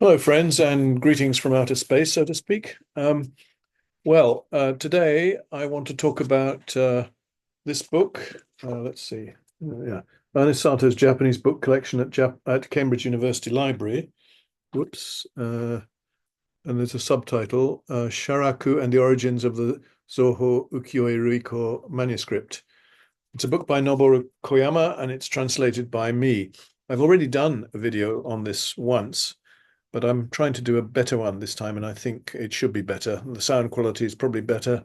Hello, friends, and greetings from outer space, so to speak. Today I want to talk about this book. Let's see. Yeah, Ernest Sato's Japanese book collection at Cambridge University Library. Whoops. And there's a subtitle, Sharaku and the Origins of the Zoho Ukiyo-e ruikō manuscript. It's a book by Noboru Koyama, and it's translated by me. I've already done a video on this once, but I'm trying to do a better one this time, and I think it should be better. The sound quality is probably better,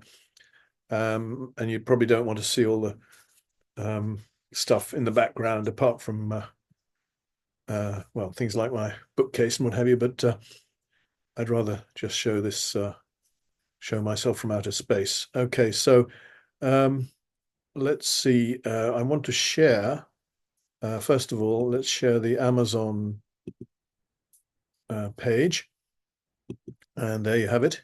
and you probably don't want to see all the stuff in the background apart from, things like my bookcase and what have you, but I'd rather just show this, show myself from outer space. Okay, so let's see. I want to share, first of all, let's share the Amazon page, and there you have it.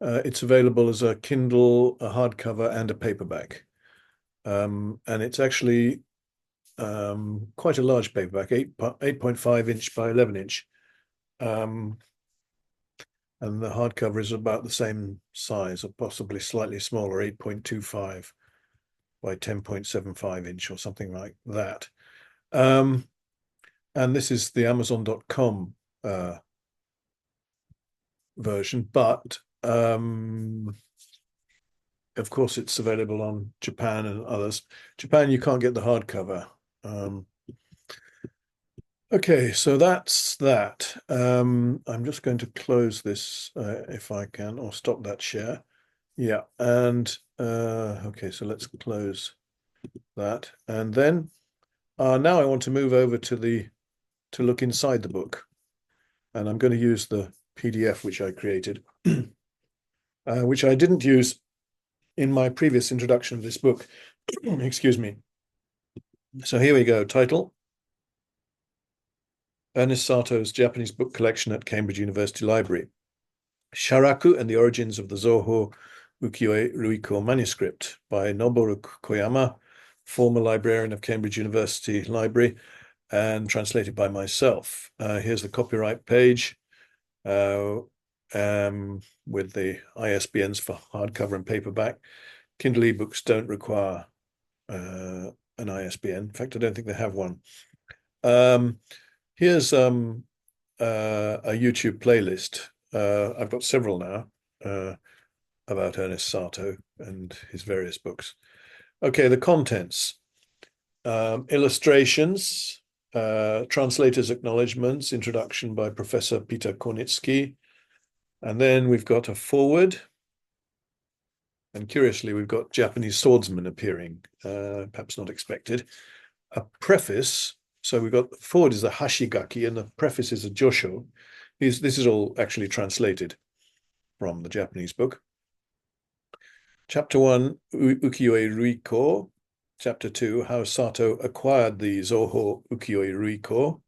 It's available as a Kindle, a hardcover, and a paperback, and it's actually quite a large paperback, 8.5 inch by 11 inch, and the hardcover is about the same size, or possibly slightly smaller, 8.25 by 10.75 inch or something like that. And this is the Amazon.com version, but of course it's available on Japan and others. Japan, you can't get the hardcover. Okay, so that's that. I'm just going to close this if I can, or stop that share. Yeah, and okay, so let's close that, and then now I want to move over to look inside the book, and I'm going to use the PDF which I created, which I didn't use in my previous introduction of this book. Excuse me. So here we go. Title: Ernest Sato's Japanese book collection at Cambridge University Library. Sharaku and the Origins of the Zoho Ukiyo-e ruikō manuscript by Noboru Koyama, former librarian of Cambridge University Library, and translated by myself. Here's the copyright page with the ISBNs for hardcover and paperback. Kindle ebooks don't require an ISBN. In fact, I don't think they have one. Here's a YouTube playlist. I've got several now about Ernest Sato and his various books. Okay, the contents. Illustrations, translator's acknowledgements, introduction by Professor Peter Kornicki. And then we've got a foreword. And curiously, we've got Japanese swordsmen appearing, perhaps not expected. A preface. So we've got the foreword is a Hashigaki, and the preface is a Josho. This is all actually translated from the Japanese book. Chapter 1, Ukiyo-e ruikō. Chapter 2, how Sato acquired the Zoho Ukiyo-e ruikō.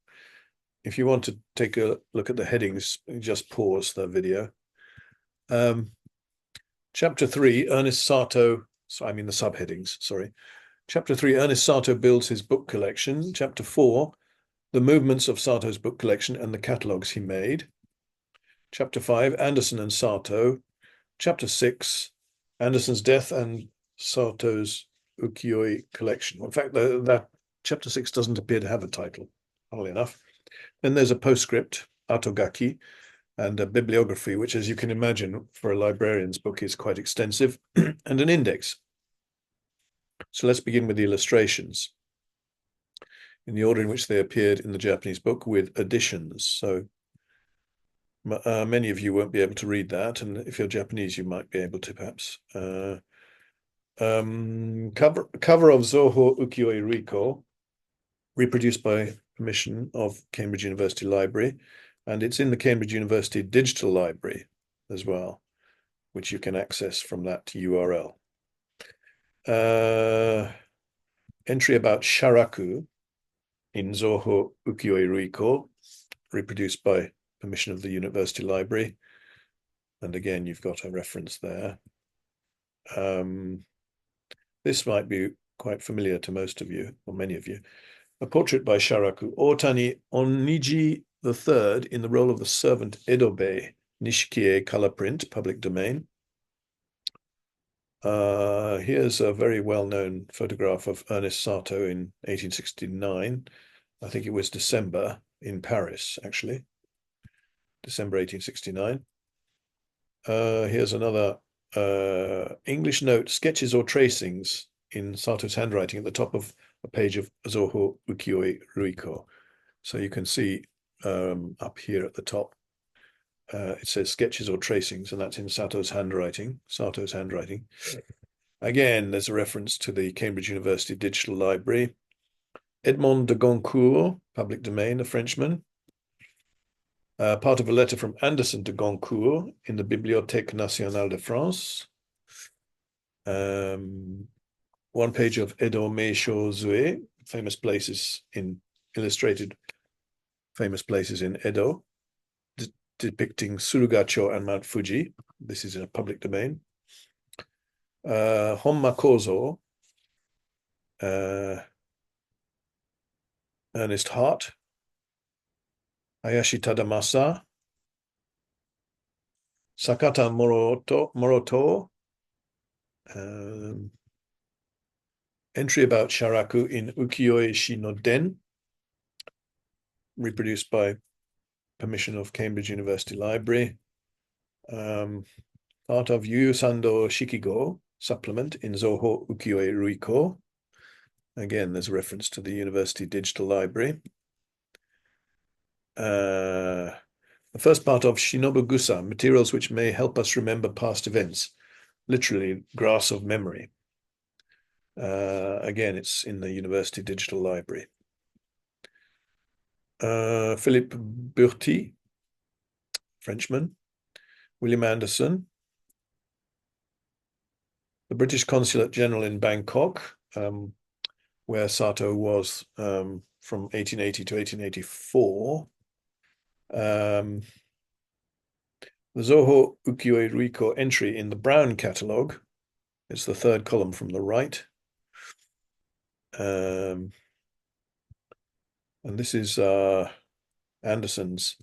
If you want to take a look at the headings, just pause the video. Chapter 3, Ernest Sato, I mean the subheadings, sorry. Chapter 3, Ernest Sato builds his book collection. Chapter 4, the movements of Sato's book collection and the catalogues he made. Chapter 5, Anderson and Sato. Chapter 6, Anderson's death and Sato's Ukiyo-e collection. In fact, that chapter 6 doesn't appear to have a title, funnily enough. Then there's a postscript, Atogaki, and a bibliography, which, as you can imagine, for a librarian's book is quite extensive, and an index. So let's begin with the illustrations in the order in which they appeared in the Japanese book with additions. So many of you won't be able to read that, and if you're Japanese, you might be able to, perhaps. Cover of Zoho Ukiyo-e ruikō, reproduced by permission of Cambridge University Library, and it's in the Cambridge University Digital Library as well, which you can access from that URL. Entry about Sharaku in Zoho Ukiyo-e ruikō, reproduced by permission of the University Library. And again, you've got a reference there. This might be quite familiar to most of you, or many of you. A portrait by Sharaku, Otani Oniji III in the role of the servant Edobe, Nishikie color print, public domain. Here's a very well-known photograph of Ernest Sato in 1869. I think it was December in Paris, actually. December 1869. Here's another English note, sketches or tracings in Sato's handwriting at the top of a page of Zoho Ukiyo-e ruikō. So you can see up here at the top, it says sketches or tracings, and that's in Sato's handwriting. Again, there's a reference to the Cambridge University Digital Library. Edmond de Goncourt, public domain, a Frenchman. Part of a letter from Anderson de Goncourt in the Bibliothèque Nationale de France. One page of Edo Meisho Zue, famous places in illustrated famous places in Edo, depicting Surugacho and Mount Fuji. This is in a public domain. Honma Kozo, Ernest Hart, Hayashi Tadamasa, Sakata Moroto, entry about Sharaku in Ukiyo-e Shi no Den, reproduced by permission of Cambridge University Library. Part of Yu Sando Shikigo supplement in Zoho Ukiyo-e ruikō. Again, there's a reference to the University Digital Library. The first part of Shinobu Gusa, materials which may help us remember past events, literally grass of memory. Again, it's in the University Digital Library. Philippe Burti, Frenchman. William Anderson, the British Consulate General in Bangkok, where Sato was from 1880 to 1884. The Zoho Ukiyo-e ruikō entry in the Brown catalogue. It's the third column from the right. And this is Anderson's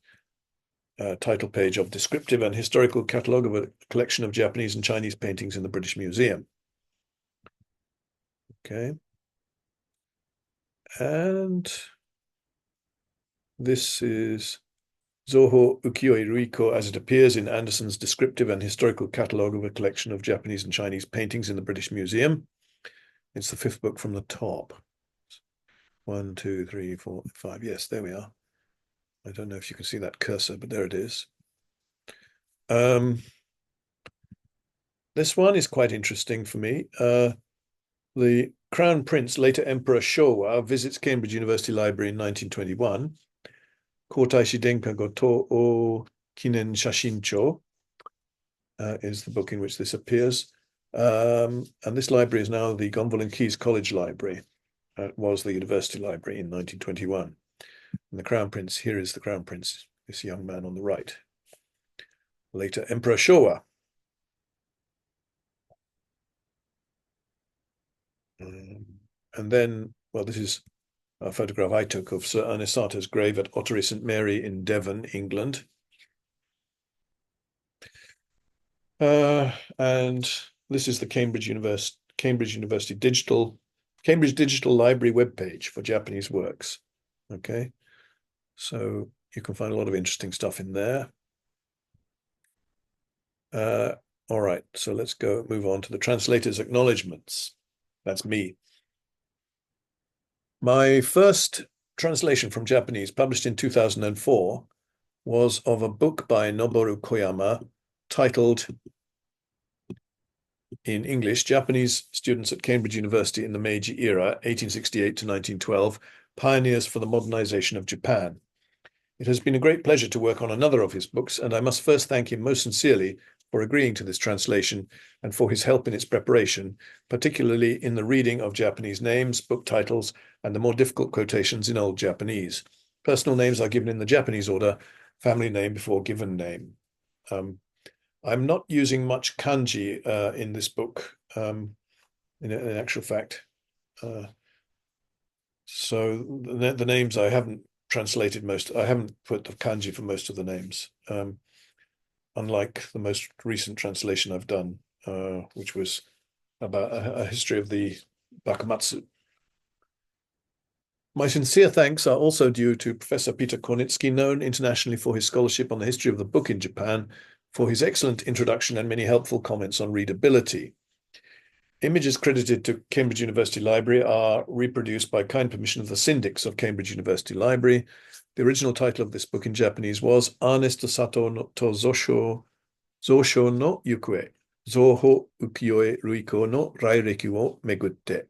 title page of Descriptive and Historical Catalogue of a Collection of Japanese and Chinese Paintings in the British Museum. Okay. And this is Zoho Ukiyo-e ruikō as it appears in Anderson's Descriptive and Historical Catalogue of a Collection of Japanese and Chinese Paintings in the British Museum. It's the fifth book from the top. 1, 2, 3, 4, 5. Yes, there we are. I don't know if you can see that cursor, but there it is. This one is quite interesting for me. The Crown Prince, later Emperor Showa, visits Cambridge University Library in 1921. Kōtaishi Denka Goto o Kinen Shashincho is the book in which this appears. And this library is now the Gonville and Caius College Library. It was the University Library in 1921. And the Crown Prince, here is the Crown Prince, this young man on the right. Later Emperor Showa. And then, well, this is a photograph I took of Sir Ernest Sato's grave at Ottery St Mary in Devon, England. And this is the Cambridge University Digital Library webpage for Japanese works. Okay, so you can find a lot of interesting stuff in there. All right, so let's move on to the translator's acknowledgements. That's me. My first translation from Japanese, published in 2004, was of a book by Noboru Koyama titled, in English, Japanese Students at Cambridge University in the Meiji Era, 1868 to 1912, Pioneers for the Modernization of Japan. It has been a great pleasure to work on another of his books, and I must first thank him most sincerely for agreeing to this translation and for his help in its preparation, particularly in the reading of Japanese names, book titles, and the more difficult quotations in Old Japanese. Personal names are given in the Japanese order, family name before given name. I'm not using much kanji in this book, in actual fact. So the names I haven't translated most. I haven't put the kanji for most of the names, unlike the most recent translation I've done, which was about a history of the Bakumatsu. My sincere thanks are also due to Professor Peter Kornicki, known internationally for his scholarship on the history of the book in Japan, for his excellent introduction and many helpful comments on readability. Images credited to Cambridge University Library are reproduced by kind permission of the syndics of Cambridge University Library. The original title of this book in Japanese was ERNEST SATOW to Zosho no Ukiyo-e, Zoho Ukiyo-e ruikō no raireki wo megutte.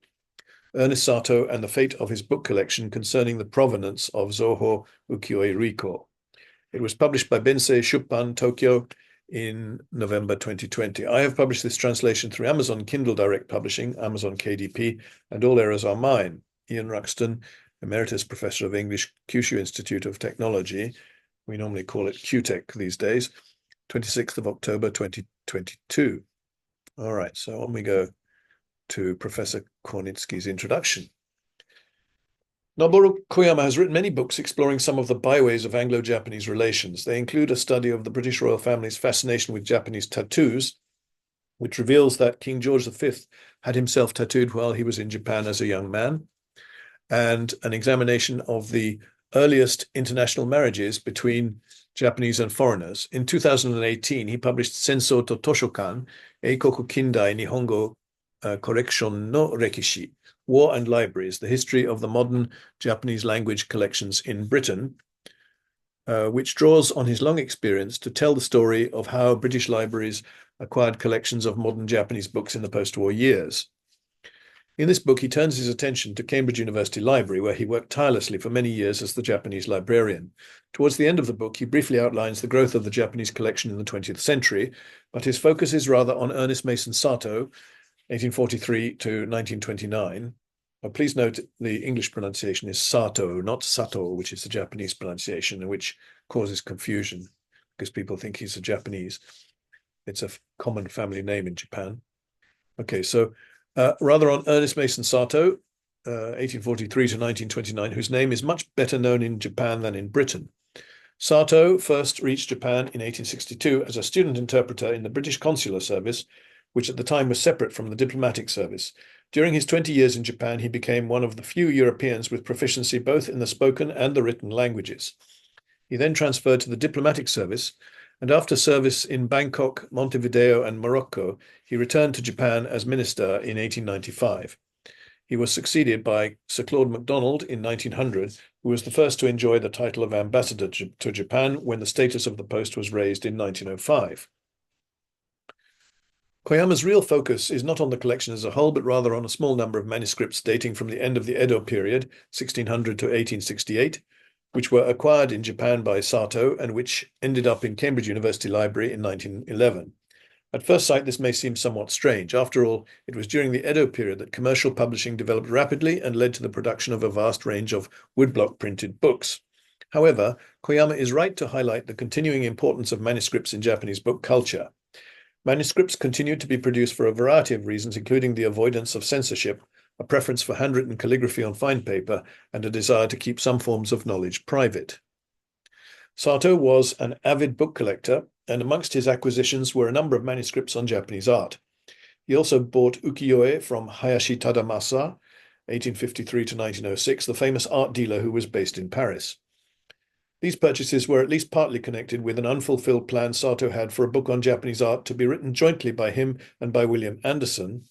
Ernest Satow and the fate of his book collection concerning the provenance of Zoho Ukiyo-e ruikō. It was published by Bensei Shuppan, Tokyo, in November 2020. I have published this translation through Amazon Kindle Direct Publishing, Amazon KDP, and all errors are mine. Ian Ruxton, Emeritus Professor of English, Kyushu Institute of Technology. We normally call it QTech these days. 26th of October 2022. All right, so on we go to Professor Kornicki's introduction. Noboru Koyama has written many books exploring some of the byways of Anglo-Japanese relations. They include a study of the British royal family's fascination with Japanese tattoos, which reveals that King George V had himself tattooed while he was in Japan as a young man, and an examination of the earliest international marriages between Japanese and foreigners. In 2018, he published Senso to Toshokan, Eikoku Kindai Nihongo Correction no Rekishi, War and Libraries, the History of the Modern Japanese Language Collections in Britain, which draws on his long experience to tell the story of how British libraries acquired collections of modern Japanese books in the post-war years. In this book, he turns his attention to Cambridge University Library, where he worked tirelessly for many years as the Japanese librarian. Towards the end of the book, he briefly outlines the growth of the Japanese collection in the 20th century, but his focus is rather on Ernest Mason Satow, 1843 to 1929. Please note the English pronunciation is Sato, not Sato, which is the Japanese pronunciation, which causes confusion because people think he's a Japanese. It's a common family name in Japan. Okay, so rather on Ernest Mason Satow, 1843 to 1929, whose name is much better known in Japan than in Britain. Satow first reached Japan in 1862 as a student interpreter in the British Consular Service, which at the time was separate from the diplomatic service. During his 20 years in Japan, he became one of the few Europeans with proficiency both in the spoken and the written languages. He then transferred to the diplomatic service, and after service in Bangkok, Montevideo, and Morocco, he returned to Japan as minister in 1895. He was succeeded by Sir Claude MacDonald in 1900, who was the first to enjoy the title of ambassador to Japan when the status of the post was raised in 1905. Koyama's real focus is not on the collection as a whole, but rather on a small number of manuscripts dating from the end of the Edo period, 1600 to 1868, which were acquired in Japan by Satow and which ended up in Cambridge University Library in 1911. At first sight, this may seem somewhat strange. After all, it was during the Edo period that commercial publishing developed rapidly and led to the production of a vast range of woodblock printed books. However, Koyama is right to highlight the continuing importance of manuscripts in Japanese book culture. Manuscripts continued to be produced for a variety of reasons, including the avoidance of censorship, a preference for handwritten calligraphy on fine paper, and a desire to keep some forms of knowledge private. Satow was an avid book collector, and amongst his acquisitions were a number of manuscripts on Japanese art. He also bought Ukiyo-e from Hayashi Tadamasa, 1853 to 1906, the famous art dealer who was based in Paris. These purchases were at least partly connected with an unfulfilled plan Satow had for a book on Japanese art to be written jointly by him and by William Anderson,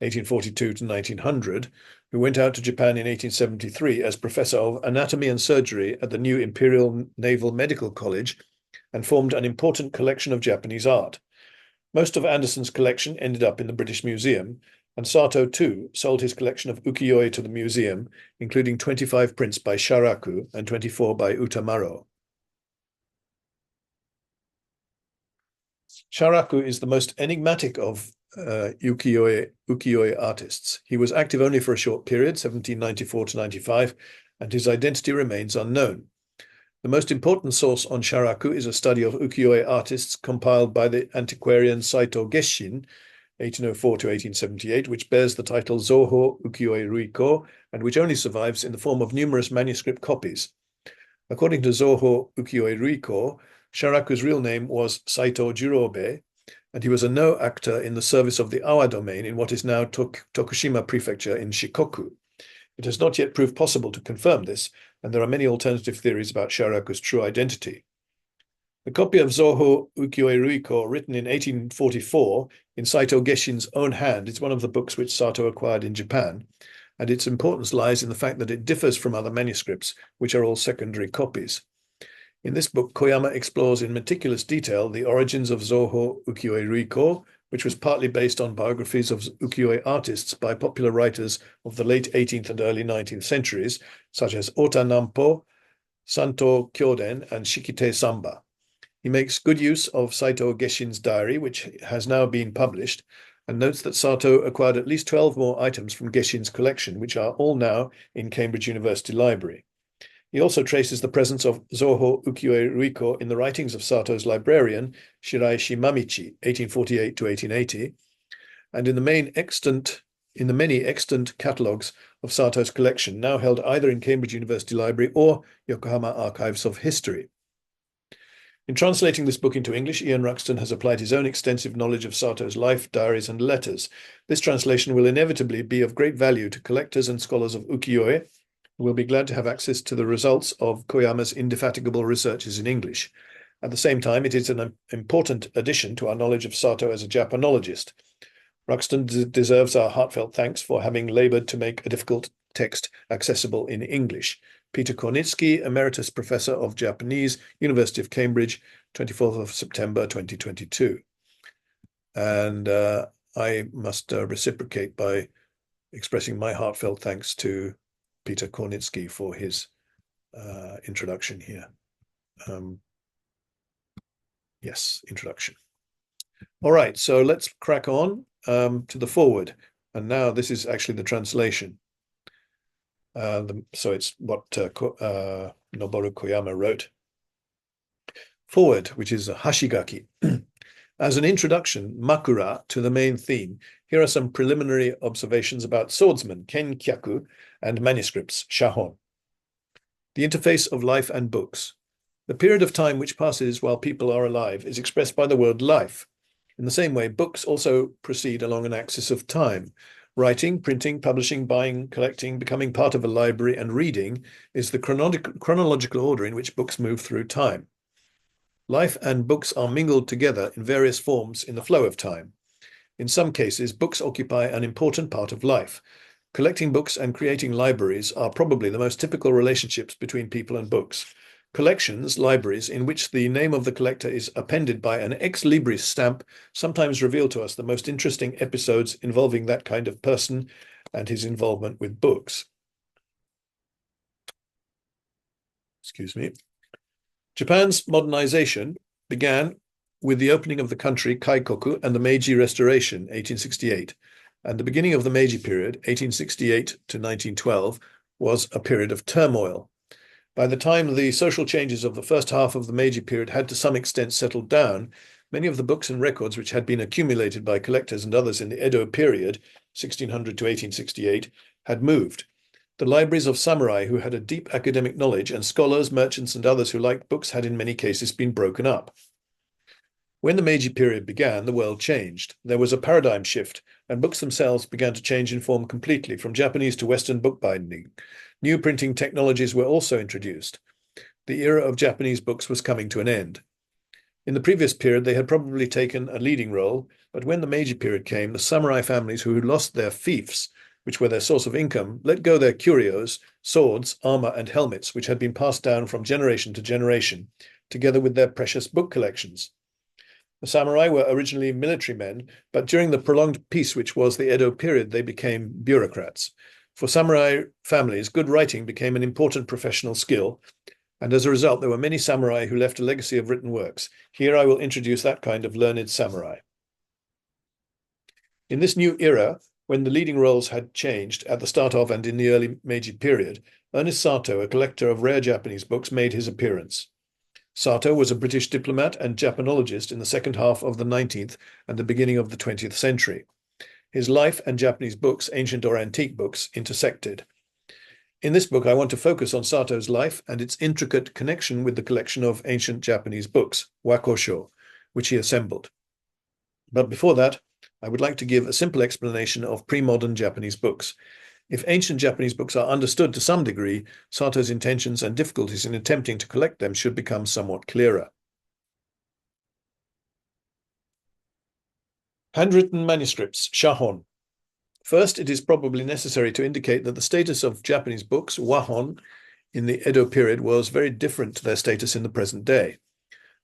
1842 to 1900, who went out to Japan in 1873 as professor of anatomy and surgery at the new Imperial Naval Medical College and formed an important collection of Japanese art. Most of Anderson's collection ended up in the British Museum, and Satow, too, sold his collection of Ukiyo-e to the museum, including 25 prints by Sharaku and 24 by Utamaro. Sharaku is the most enigmatic of Ukiyo-e artists. He was active only for a short period, 1794 to 95, and his identity remains unknown. The most important source on Sharaku is a study of Ukiyo-e artists compiled by the antiquarian Saito Geshin, 1804 to 1878, which bears the title Zoho Ukiyo-e ruikō, and which only survives in the form of numerous manuscript copies. According to Zoho Ukiyo-e ruikō, Sharaku's real name was Saito Jirobe, and he was a no actor in the service of the Awa domain in what is now Tokushima Prefecture in Shikoku. It has not yet proved possible to confirm this, and there are many alternative theories about Sharaku's true identity. The copy of Zoho Ukiyo-e ruikō, written in 1844 in Saito Geshin's own hand, is one of the books which Sato acquired in Japan, and its importance lies in the fact that it differs from other manuscripts, which are all secondary copies. In this book, Koyama explores in meticulous detail the origins of Zoho Ukiyo-e ruikō, which was partly based on biographies of ukiyo-e artists by popular writers of the late 18th and early 19th centuries, such as Ota Nampo, Santo Kyoden, and Shikite Samba. He makes good use of Saito Geshin's diary, which has now been published, and notes that Sato acquired at least 12 more items from Geshin's collection, which are all now in Cambridge University Library. He also traces the presence of Zoho Ukiyo-e ruikō in the writings of Sato's librarian, Shirai Shimamichi, 1848 to 1880, and in the many extant catalogues of Sato's collection, now held either in Cambridge University Library or Yokohama Archives of History. In translating this book into English, Ian Ruxton has applied his own extensive knowledge of Sato's life, diaries, and letters. This translation will inevitably be of great value to collectors and scholars of ukiyo-e, who will be glad to have access to the results of Koyama's indefatigable researches in English. At the same time, it is an important addition to our knowledge of Sato as a Japanologist. Ruxton deserves our heartfelt thanks for having labored to make a difficult text accessible in English. Peter Kornicki, Emeritus Professor of Japanese, University of Cambridge, 24th of September 2022. And I must reciprocate by expressing my heartfelt thanks to Peter Kornicki for his introduction here. Yes, introduction. All right, so let's crack on to the foreword. And now this is actually the translation. So it's what Noboru Koyama wrote. Foreword, which is a Hashigaki. As an introduction, makura, to the main theme, here are some preliminary observations about swordsmen, kenkyaku, and manuscripts, shahon. The interface of life and books. The period of time which passes while people are alive is expressed by the word life. In the same way, books also proceed along an axis of time. Writing, printing, publishing, buying, collecting, becoming part of a library, and reading is the chronological order in which books move through time. Life and books are mingled together in various forms in the flow of time. In some cases, books occupy an important part of life. Collecting books and creating libraries are probably the most typical relationships between people and books. Collections, libraries, in which the name of the collector is appended by an ex libris stamp, sometimes reveal to us the most interesting episodes involving that kind of person and his involvement with books. Excuse me. Japan's modernization began with the opening of the country Kaikoku and the Meiji Restoration, 1868, and the beginning of the Meiji period, 1868 to 1912, was a period of turmoil. By the time the social changes of the first half of the Meiji period had to some extent settled down, many of the books and records which had been accumulated by collectors and others in the Edo period, 1600 to 1868, had moved. The libraries of samurai who had a deep academic knowledge and scholars, merchants, and others who liked books had in many cases been broken up. When the Meiji period began, the world changed. There was a paradigm shift, and books themselves began to change in form completely, from Japanese to Western bookbinding. New printing technologies were also introduced. The era of Japanese books was coming to an end. In the previous period, they had probably taken a leading role, but when the Meiji period came, the samurai families who had lost their fiefs, which were their source of income, let go their curios, swords, armor, and helmets, which had been passed down from generation to generation, together with their precious book collections. The samurai were originally military men, but during the prolonged peace which was the Edo period, they became bureaucrats. For samurai families, good writing became an important professional skill, and as a result, there were many samurai who left a legacy of written works. Here I will introduce that kind of learned samurai. In this new era, when the leading roles had changed at the start of and in the early Meiji period, ERNEST Sato, a collector of rare Japanese books, made his appearance. Sato was a British diplomat and Japanologist in the second half of the 19th and the beginning of the 20th century. His life and Japanese books, ancient or antique books, intersected. In this book, I want to focus on Sato's life and its intricate connection with the collection of ancient Japanese books, wakosho, which he assembled. But before that, I would like to give a simple explanation of pre-modern Japanese books. If ancient Japanese books are understood to some degree, Sato's intentions and difficulties in attempting to collect them should become somewhat clearer. Handwritten manuscripts, shahon. First, it is probably necessary to indicate that the status of Japanese books, wahon, in the Edo period was very different to their status in the present day.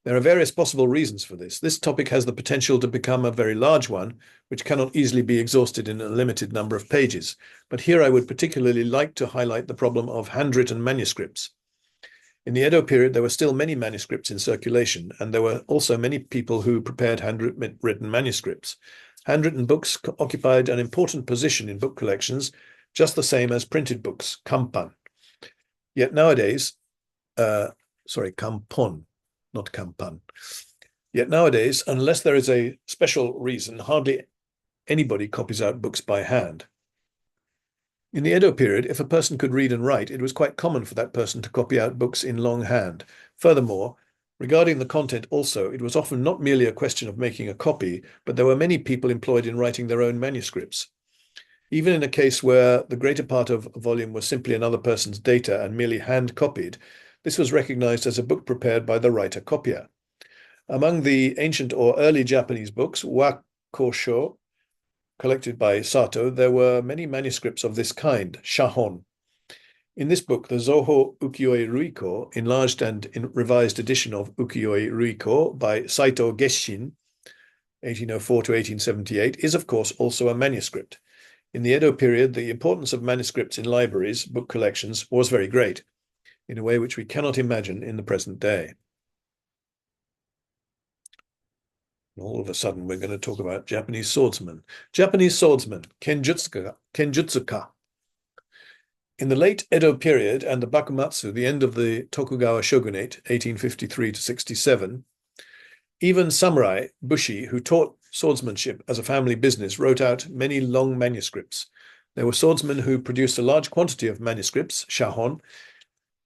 There are various possible reasons for this. This topic has the potential to become a very large one, which cannot easily be exhausted in a limited number of pages. But here I would particularly like to highlight the problem of handwritten manuscripts. In the Edo period, there were still many manuscripts in circulation, and there were also many people who prepared handwritten manuscripts. Handwritten books occupied an important position in book collections, just the same as printed books, kampan. Yet nowadays, kampon, not kampan. Yet nowadays, unless there is a special reason, hardly anybody copies out books by hand. In the Edo period, if a person could read and write, it was quite common for that person to copy out books in longhand. Furthermore, regarding the content also, it was often not merely a question of making a copy, but there were many people employed in writing their own manuscripts. Even in a case where the greater part of a volume was simply another person's data and merely hand-copied, this was recognized as a book prepared by the writer-copier. Among the ancient or early Japanese books, wakosho, collected by Sato, there were many manuscripts of this kind, shahon. In this book, the Zoho Ukiyo-e ruikō, enlarged and revised edition of Ukiyo-e ruikō by Saito Gesshin, 1804 to 1878, is of course also a manuscript. In the Edo period, the importance of manuscripts in libraries, book collections, was very great, in a way which we cannot imagine in the present day. All of a sudden, we're going to talk about Japanese swordsmen. Japanese swordsmen, kenjutsuka. In the late Edo period and the Bakumatsu, the end of the Tokugawa shogunate, 1853 to 67, even samurai, bushi, who taught swordsmanship as a family business, wrote out many long manuscripts. There were swordsmen who produced a large quantity of manuscripts, shahon.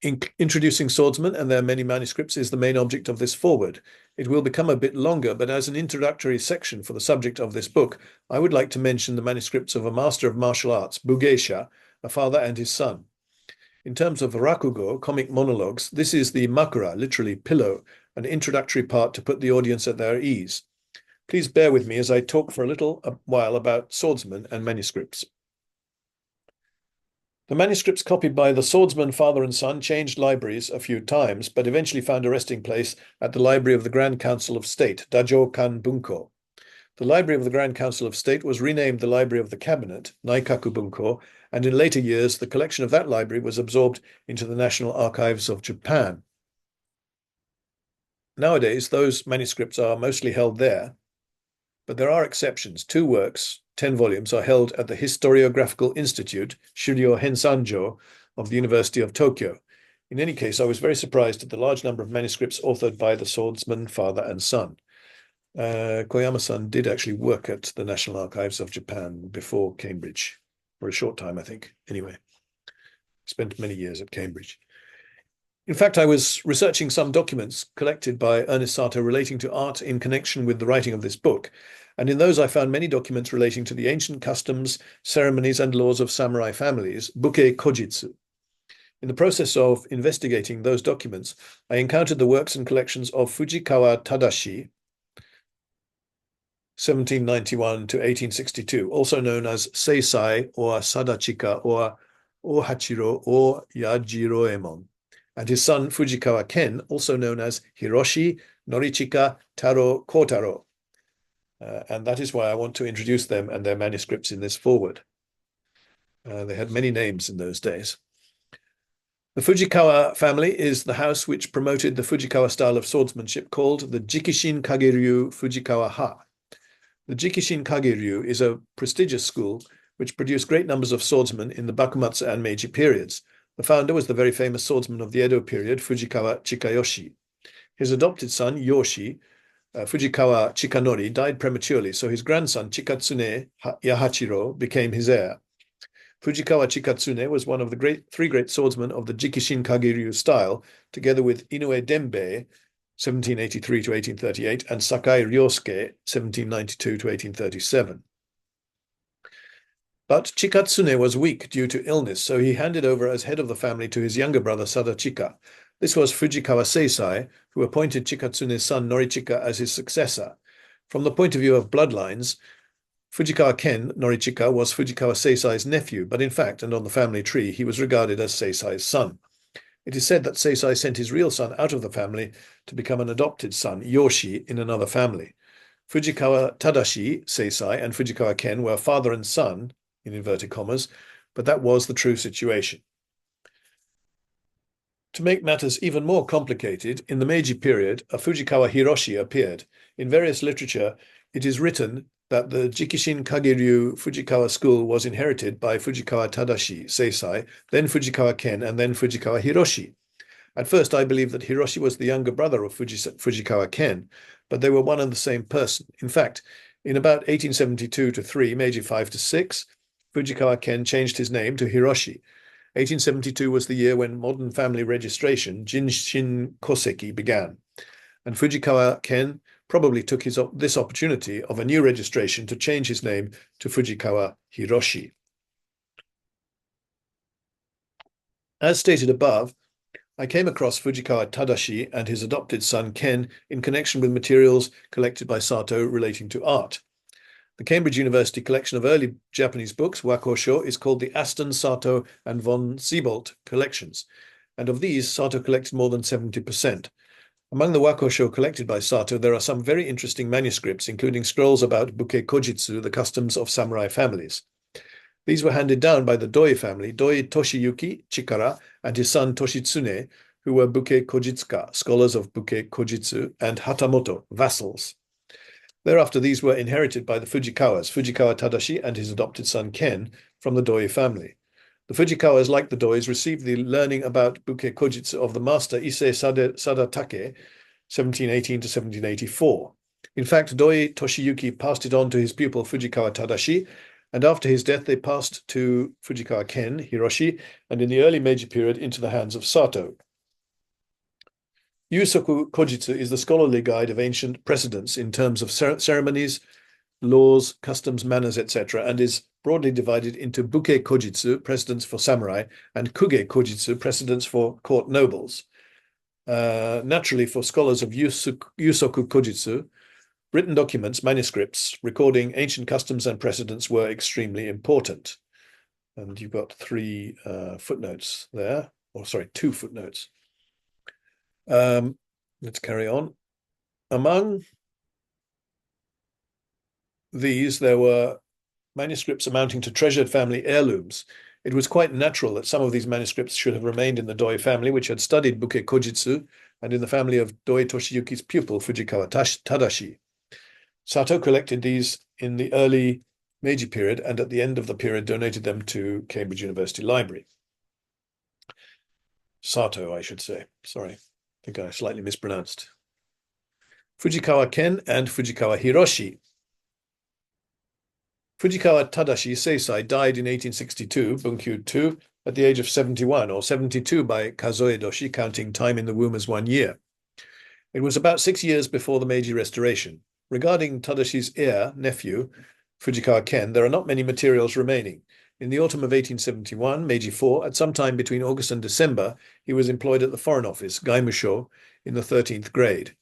Introducing swordsmen and their many manuscripts is the main object of this foreword. It will become a bit longer, but as an introductory section for the subject of this book, I would like to mention the manuscripts of a master of martial arts, Bugeisha, a father and his son. In terms of rakugo, comic monologues, this is the makura, literally pillow, an introductory part to put the audience at their ease. Please bear with me as I talk for a little while about swordsmen and manuscripts. The manuscripts copied by the swordsman father and son changed libraries a few times, but eventually found a resting place at the Library of the Grand Council of State, Dajo-kan Bunko. The Library of the Grand Council of State was renamed the Library of the Cabinet, Naikaku Bunko, and in later years, the collection of that library was absorbed into the National Archives of Japan. Nowadays, those manuscripts are mostly held there, but there are exceptions. 2 works, 10 volumes, are held at the Historiographical Institute, Shuryo Hensanjo, of the University of Tokyo. In any case, I was very surprised at the large number of manuscripts authored by the swordsman, father and son. Koyama-san did actually work at the National Archives of Japan before Cambridge, for a short time, I think. Anyway, spent many years at Cambridge. In fact, I was researching some documents collected by ERNEST Sato relating to art in connection with the writing of this book, and in those I found many documents relating to the ancient customs, ceremonies, and laws of samurai families, buke kojitsu. In the process of investigating those documents, I encountered the works and collections of Fujikawa Tadashi, 1791 to 1862, also known as Seisai or Sadachika or Ohachiro or Yajiroemon, and his son Fujikawa Ken, also known as Hiroshi, Norichika, Taro, Kotaro. And that is why I want to introduce them and their manuscripts in this foreword. They had many names in those days. The Fujikawa family is the house which promoted the Fujikawa style of swordsmanship called the Jikishin Kageryu Fujikawa Ha. The Jikishin Kageryu is a prestigious school which produced great numbers of swordsmen in the Bakumatsu and Meiji periods. The founder was the very famous swordsman of the Edo period, Fujikawa Chikayoshi. His adopted son, Yoshi, Fujikawa Chikanori, died prematurely, so his grandson, Chikatsune Yahachiro, became his heir. Fujikawa Chikatsune was one of the three great swordsmen of the Jikishin Kagiryu style, together with Inoue Denbei, 1783 to 1838, and Sakai Ryosuke, 1792 to 1837. But Chikatsune was weak due to illness, so he handed over as head of the family to his younger brother Sadachika. This was Fujikawa Seisai, who appointed Chikatsune's son Norichika as his successor. From the point of view of bloodlines, Fujikawa Ken Norichika was Fujikawa Seisai's nephew, but in fact, and on the family tree, he was regarded as Seisai's son. It is said that Seisai sent his real son out of the family to become an adopted son, Yoshi, in another family. Fujikawa Tadashi Seisai and Fujikawa Ken were father and son, in inverted commas, but that was the true situation. To make matters even more complicated, in the Meiji period, a Fujikawa Hiroshi appeared. In various literature, it is written that the Jikishin Kagiryu Fujikawa school was inherited by Fujikawa Tadashi Seisai, then Fujikawa Ken, and then Fujikawa Hiroshi. At first, I believed that Hiroshi was the younger brother of Fujikawa Ken, but they were one and the same person. In fact, in about 1872 to 3, Meiji 5 to 6, Fujikawa Ken changed his name to Hiroshi. 1872 was the year when modern family registration, Jinshin Koseki, began, and Fujikawa Ken probably took this opportunity of a new registration to change his name to Fujikawa Hiroshi. As stated above, I came across Fujikawa Tadashi and his adopted son Ken in connection with materials collected by Sato relating to art. The Cambridge University collection of early Japanese books, Wakosho, is called the Aston, Sato, and von Siebold collections, and of these, Sato collected more than 70%. Among the Wakosho collected by Sato, there are some very interesting manuscripts, including scrolls about Buke Kojitsu, the customs of samurai families. These were handed down by the Doi family, Doi Toshiyuki Chikara and his son Toshitsune, who were Buke Kojitsuka, scholars of Buke Kojitsu, and Hatamoto, vassals. Thereafter, these were inherited by the Fujikawas, Fujikawa Tadashi and his adopted son Ken, from the Doi family. The Fujikawas, like the Dois, received the learning about Buke Kojitsu of the master Ise Sadatake, 1718 to 1784. In fact, Doi Toshiyuki passed it on to his pupil Fujikawa Tadashi, and after his death they passed to Fujikawa Ken, Hiroshi, and in the early Meiji period into the hands of Sato. Yusoku Kojitsu is the scholarly guide of ancient precedents in terms of ceremonies, laws, customs, manners, etc., and is broadly divided into Buke Kojitsu, precedents for samurai, and Kuge Kojitsu, precedents for court nobles. Naturally, for scholars of Yusoku Kojitsu, written documents, manuscripts, recording ancient customs and precedents were extremely important. And you've got two footnotes. Let's carry on. Among these, there were manuscripts amounting to treasured family heirlooms. It was quite natural that some of these manuscripts should have remained in the Doi family, which had studied Buke Kojitsu, and in the family of Doi Toshiyuki's pupil, Fujikawa Tadashi. Sato collected these in the early Meiji period, and at the end of the period donated them to Cambridge University Library. Sato, I should say. Sorry, I think I slightly mispronounced. Fujikawa Ken and Fujikawa Hiroshi. Fujikawa Tadashi Seisai died in 1862, Bunkyu 2, at the age of 71, or 72 by Kazoe Doshi, counting time in the womb as 1 year. It was about 6 years before the Meiji Restoration. Regarding Tadashi's heir, nephew, Fujikawa Ken, there are not many materials remaining. In the autumn of 1871, Meiji 4, at some time between August and December, he was employed at the Foreign Office, Gaimusho, in the 13th grade.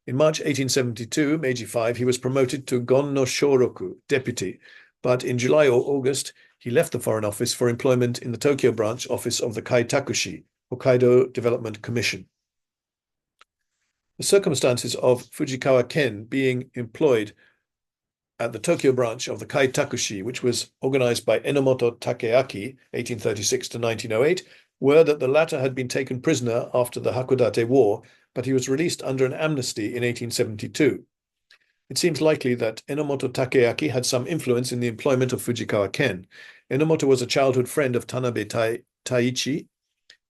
In March 1872, Meiji 5, he was promoted to Gon no Shoroku, deputy, but in July or August, he left the Foreign Office for employment in the Tokyo branch office of the Kaitakushi, Hokkaido Development Commission. The circumstances of Fujikawa Ken being employed at the Tokyo branch of the Kaitakushi, which was organized by Enomoto Takeaki, 1836 to 1908, were that the latter had been taken prisoner after the Hakodate War, but he was released under an amnesty in 1872. It seems likely that Enomoto Takeaki had some influence in the employment of Fujikawa Ken. Enomoto was a childhood friend of Tanabe Taichi,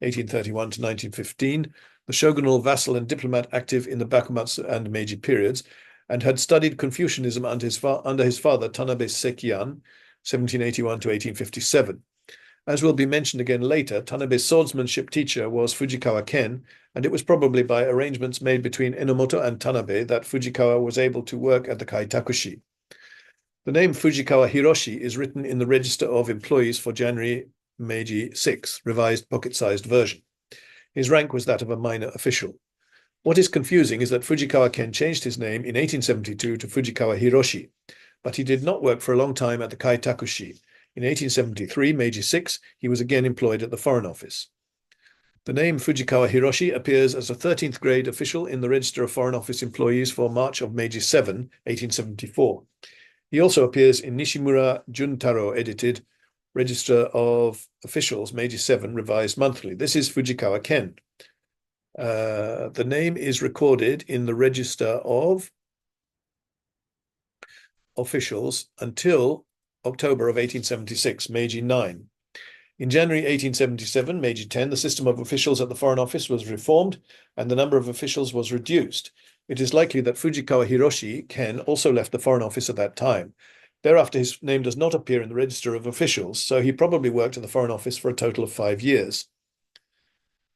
1831 to 1915, the shogunal vassal and diplomat active in the Bakumatsu and Meiji periods, and had studied Confucianism under his father Tanabe Sekian, 1781 to 1857. As will be mentioned again later, Tanabe's swordsmanship teacher was Fujikawa Ken, and it was probably by arrangements made between Enomoto and Tanabe that Fujikawa was able to work at the Kaitakushi. The name Fujikawa Hiroshi is written in the Register of Employees for January Meiji 6, revised pocket-sized version. His rank was that of a minor official. What is confusing is that Fujikawa Ken changed his name in 1872 to Fujikawa Hiroshi, but he did not work for a long time at the Kaitakushi. In 1873, Meiji 6, he was again employed at the Foreign Office. The name Fujikawa Hiroshi appears as a 13th grade official in the Register of Foreign Office Employees for March of Meiji 7, 1874. He also appears in Nishimura Juntaro edited Register of Officials, Meiji 7, revised monthly. This is Fujikawa Ken. The name is recorded in the Register of Officials until October of 1876, Meiji 9. In January 1877, Meiji 10, the system of officials at the Foreign Office was reformed and the number of officials was reduced. It is likely that Fujikawa Hiroshi Ken also left the Foreign Office at that time. Thereafter, his name does not appear in the Register of Officials, so he probably worked at the Foreign Office for a total of 5 years.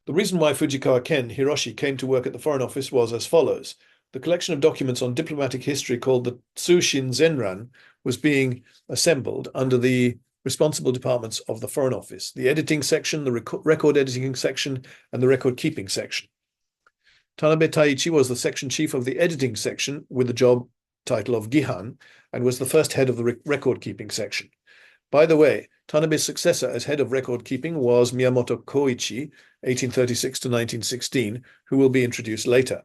The reason why Fujikawa Ken Hiroshi came to work at the Foreign Office was as follows. The collection of documents on diplomatic history called the Tsushin Zenran was being assembled under the responsible departments of the Foreign Office, the editing section, the record editing section, and the record keeping section. Tanabe Taichi was the section chief of the editing section with the job title of Gihan and was the first head of the record keeping section. By the way, Tanabe's successor as head of record keeping was Miyamoto Koichi, 1836 to 1916, who will be introduced later.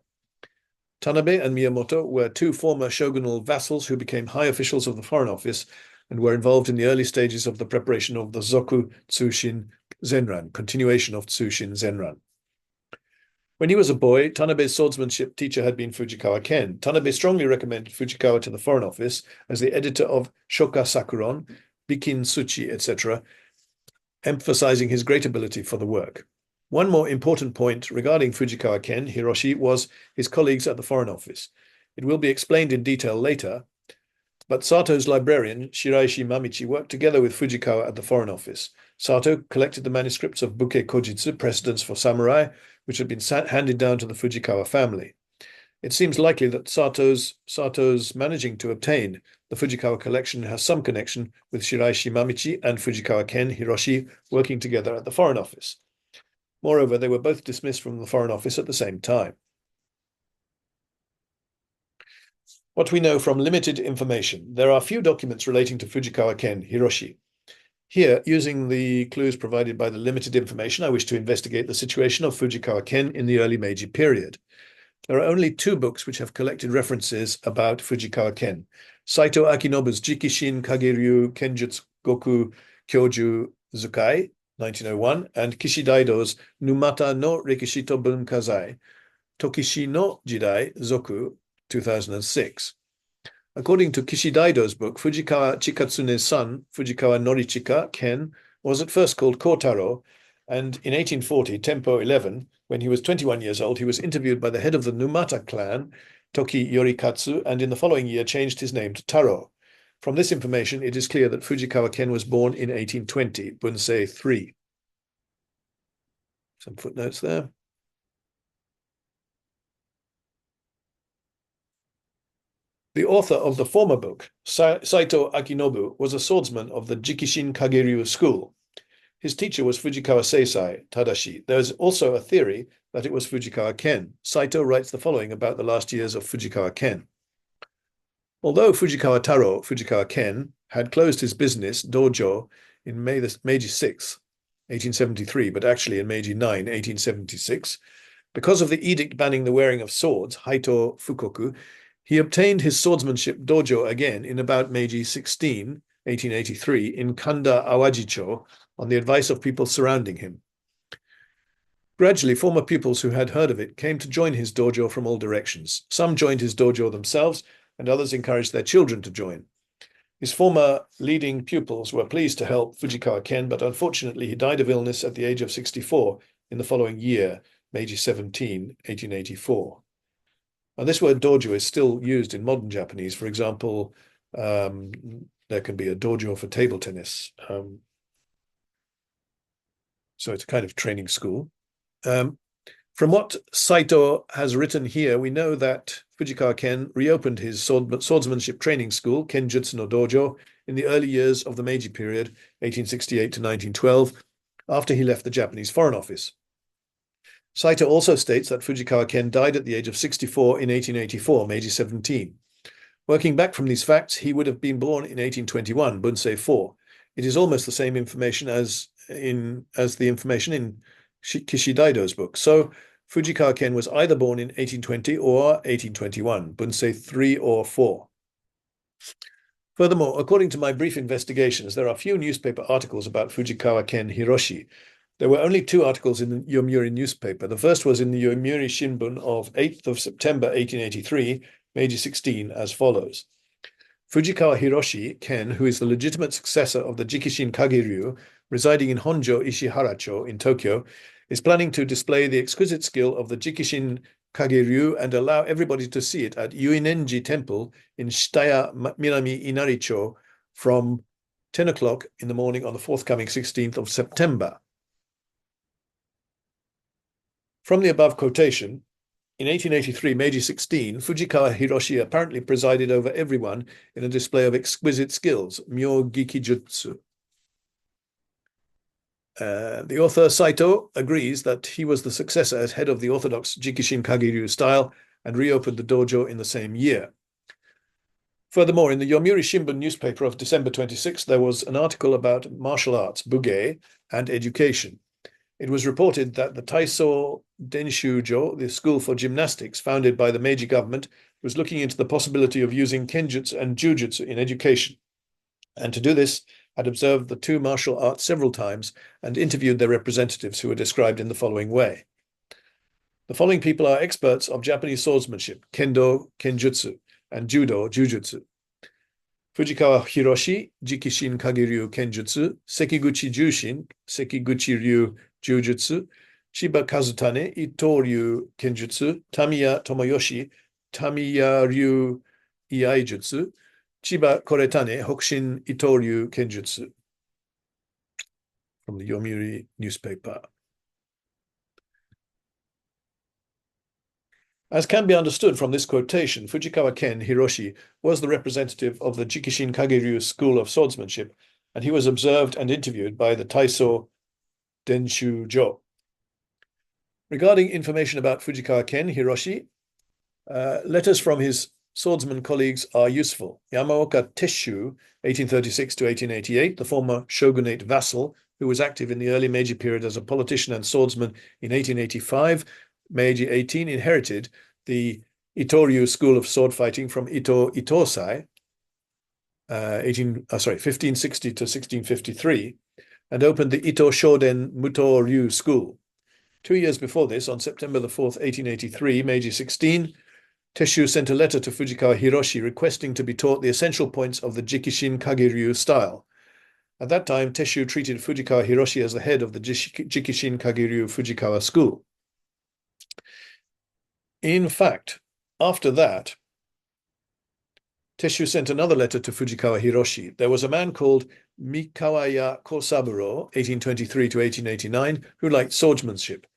Tanabe and Miyamoto were two former shogunal vassals who became high officials of the Foreign Office and were involved in the early stages of the preparation of the Zoku Tsushin Zenran, continuation of Tsushin Zenran. When he was a boy, Tanabe's swordsmanship teacher had been Fujikawa Ken. Tanabe strongly recommended Fujikawa to the Foreign Office as the editor of Shoka Sakuron, Bikin Suchi, etc., emphasizing his great ability for the work. One more important point regarding Fujikawa Ken Hiroshi was his colleagues at the Foreign Office. It will be explained in detail later, but Sato's librarian, Shiraishi Mamichi, worked together with Fujikawa at the Foreign Office. Sato collected the manuscripts of Buke Kojitsu, Precedents for Samurai, which had been handed down to the Fujikawa family. It seems likely that Sato's managing to obtain the Fujikawa collection has some connection with Shiraishi Mamichi and Fujikawa Ken Hiroshi working together at the Foreign Office. Moreover, they were both dismissed from the Foreign Office at the same time. What we know from limited information. There are few documents relating to Fujikawa Ken Hiroshi. Here, using the clues provided by the limited information, I wish to investigate the situation of Fujikawa Ken in the early Meiji period. There are only 2 books which have collected references about Fujikawa Ken. Saito Akinobu's Jikishin Kageryu Kenjutsu Goku Kyoju Zukai, 1901, and Kishi Daido's Numata no Rekishito Bunkazai, Tokishi no Jidai Zoku, 2006. According to Kishi Daido's book, Fujikawa Chikatsune's son, Fujikawa Norichika Ken, was at first called Kotaro, and in 1840, Tempo 11, when he was 21 years old, he was interviewed by the head of the Numata clan, Toki Yorikatsu, and in the following year changed his name to Taro. From this information, it is clear that Fujikawa Ken was born in 1820, Bunsei 3. Some footnotes there. The author of the former book, Saito Akinobu, was a swordsman of the Jikishin Kageryu school. His teacher was Fujikawa Seisai Tadashi. There is also a theory that it was Fujikawa Ken. Saito writes the following about the last years of Fujikawa Ken. Although Fujikawa Taro, Fujikawa Ken, had closed his business, dojo, in Meiji 6, 1873, but actually in Meiji 9, 1876, because of the edict banning the wearing of swords, Haito Fukoku, he obtained his swordsmanship dojo again in about Meiji 16, 1883, in Kanda Awajicho, on the advice of people surrounding him. Gradually, former pupils who had heard of it came to join his dojo from all directions. Some joined his dojo themselves, and others encouraged their children to join. His former leading pupils were pleased to help Fujikawa Ken, but unfortunately he died of illness at the age of 64 in the following year, Meiji 17, 1884. And this word dojo is still used in modern Japanese. For example, there can be a dojo for table tennis. So it's a kind of training school. From what Saito has written here, we know that Fujikawa Ken reopened his swordsmanship training school, Kenjutsu no Dojo, in the early years of the Meiji period, 1868 to 1912, after he left the Japanese Foreign Office. Saito also states that Fujikawa Ken died at the age of 64 in 1884, Meiji 17. Working back from these facts, he would have been born in 1821, Bunsei 4. It is almost the same information as the information in Kishidaido's book. So Fujikawa Ken was either born in 1820 or 1821, Bunsei 3 or 4. Furthermore, according to my brief investigations, there are few newspaper articles about Fujikawa Ken Hiroshi. There were only 2 articles in the Yomiuri newspaper. The first was in the Yomiuri Shimbun of 8th of September 1883, Meiji 16, as follows. Fujikawa Hiroshi Ken, who is the legitimate successor of the Jikishin Kage-ryu, residing in Honjo Ishiharacho in Tokyo, is planning to display the exquisite skill of the Jikishin Kage-ryu and allow everybody to see it at Uinenji Temple in Shitaya Minami Inaricho from 10 o'clock in the morning on the forthcoming 16th of September. From the above quotation, in 1883, Meiji 16, Fujikawa Hiroshi apparently presided over everyone in a display of exquisite skills, Myo Gikijutsu. The author Saito agrees that he was the successor as head of the orthodox Jikishin Kage-ryu style and reopened the dojo in the same year. Furthermore, in the Yomiuri Shimbun newspaper of December 26, there was an article about martial arts, buge, and education. It was reported that the Taiso Denshujo, the school for gymnastics founded by the Meiji government, was looking into the possibility of using kenjutsu and jujutsu in education. And to do this, had observed the 2 martial arts several times and interviewed their representatives, who are described in the following way. The following people are experts of Japanese swordsmanship, kendo, kenjutsu, and judo, jujutsu. Fujikawa Hiroshi, Jikishin Kage-ryu Kenjutsu, Sekiguchi Jushin, Sekiguchi Ryu Jujutsu, Chiba Kazutane, Ito-ryu Kenjutsu, Tamiya Tomoyoshi, Tamiya Ryu Iaijutsu, Chiba Koretane, Hokushin Ito-ryu Kenjutsu. From the Yomiuri newspaper. As can be understood from this quotation, Fujikawa Ken Hiroshi was the representative of the Jikishin Kage-ryu school of swordsmanship, and he was observed and interviewed by the Taiso Denshujo. Regarding information about Fujikawa Ken Hiroshi, letters from his swordsman colleagues are useful. Yamaoka Tesshu, 1836 to 1888, the former shogunate vassal, who was active in the early Meiji period as a politician and swordsman in 1885, Meiji 18 inherited the Ito-ryu school of sword fighting from Ito Itosai, 1560 to 1653, and opened the Ito Shoden Muto Ryu school. 2 years before this, on September the 4th, 1883, Meiji 16, Tesshu sent a letter to Fujikawa Hiroshi requesting to be taught the essential points of the Jikishin Kage-ryu style. At that time, Tesshu treated Fujikawa Hiroshi as the head of the Jikishin Kage-ryu Fujikawa school. In fact, after that, Tesshu sent another letter to Fujikawa Hiroshi. There was a man called Mikawaya Kosaburo, 1823 to 1889, who liked swordsmanship.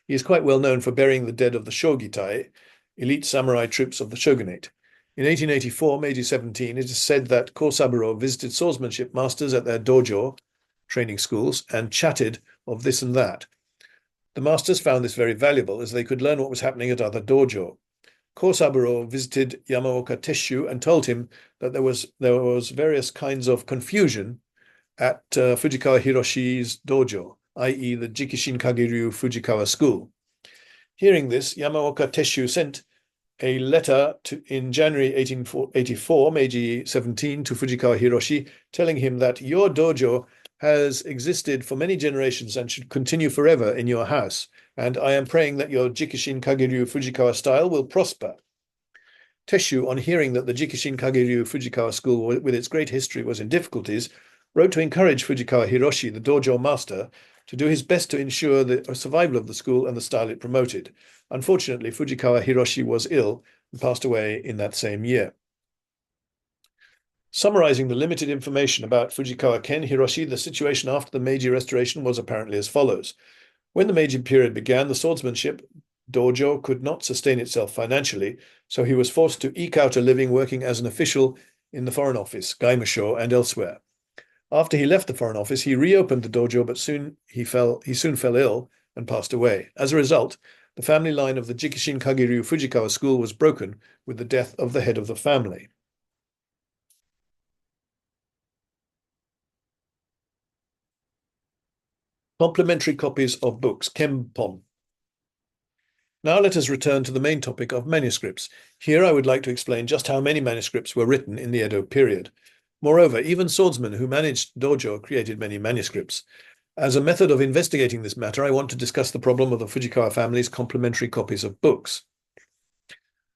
He is quite well known for burying the dead of the Shogitai, elite samurai troops of the shogunate. In 1884, Meiji 17, it is said that Kosaburo visited swordsmanship masters at their dojo, training schools, and chatted of this and that. The masters found this very valuable, as they could learn what was happening at other dojo. Kosaburo visited Yamaoka Tesshu and told him that there was various kinds of confusion at Fujikawa Hiroshi's dojo, i.e. the Jikishin Kage-ryu Fujikawa school. Hearing this, Yamaoka Tesshu sent a letter in January 1884, Meiji 17, to Fujikawa Hiroshi, telling him that your dojo has existed for many generations and should continue forever in your house, and I am praying that your Jikishin Kage-ryu Fujikawa style will prosper. Tesshu, on hearing that the Jikishin Kage-ryu Fujikawa school with its great history was in difficulties, wrote to encourage Fujikawa Hiroshi, the dojo master, to do his best to ensure the survival of the school and the style it promoted. Unfortunately, Fujikawa Hiroshi was ill and passed away in that same year. Summarizing the limited information about Fujikawa Ken Hiroshi, the situation after the Meiji Restoration was apparently as follows. When the Meiji period began, the swordsmanship dojo could not sustain itself financially, so he was forced to eke out a living working as an official in the Foreign Office, Gaimusho, and elsewhere. After he left the Foreign Office, he reopened the dojo, but he soon fell ill and passed away. As a result, the family line of the Jikishin Kagiryu Fujikawa school was broken with the death of the head of the family. Complementary copies of books, Kempon. Now let us return to the main topic of manuscripts. Here I would like to explain just how many manuscripts were written in the Edo period. Moreover, even swordsmen who managed dojo created many manuscripts. As a method of investigating this matter, I want to discuss the problem of the Fujikawa family's complementary copies of books.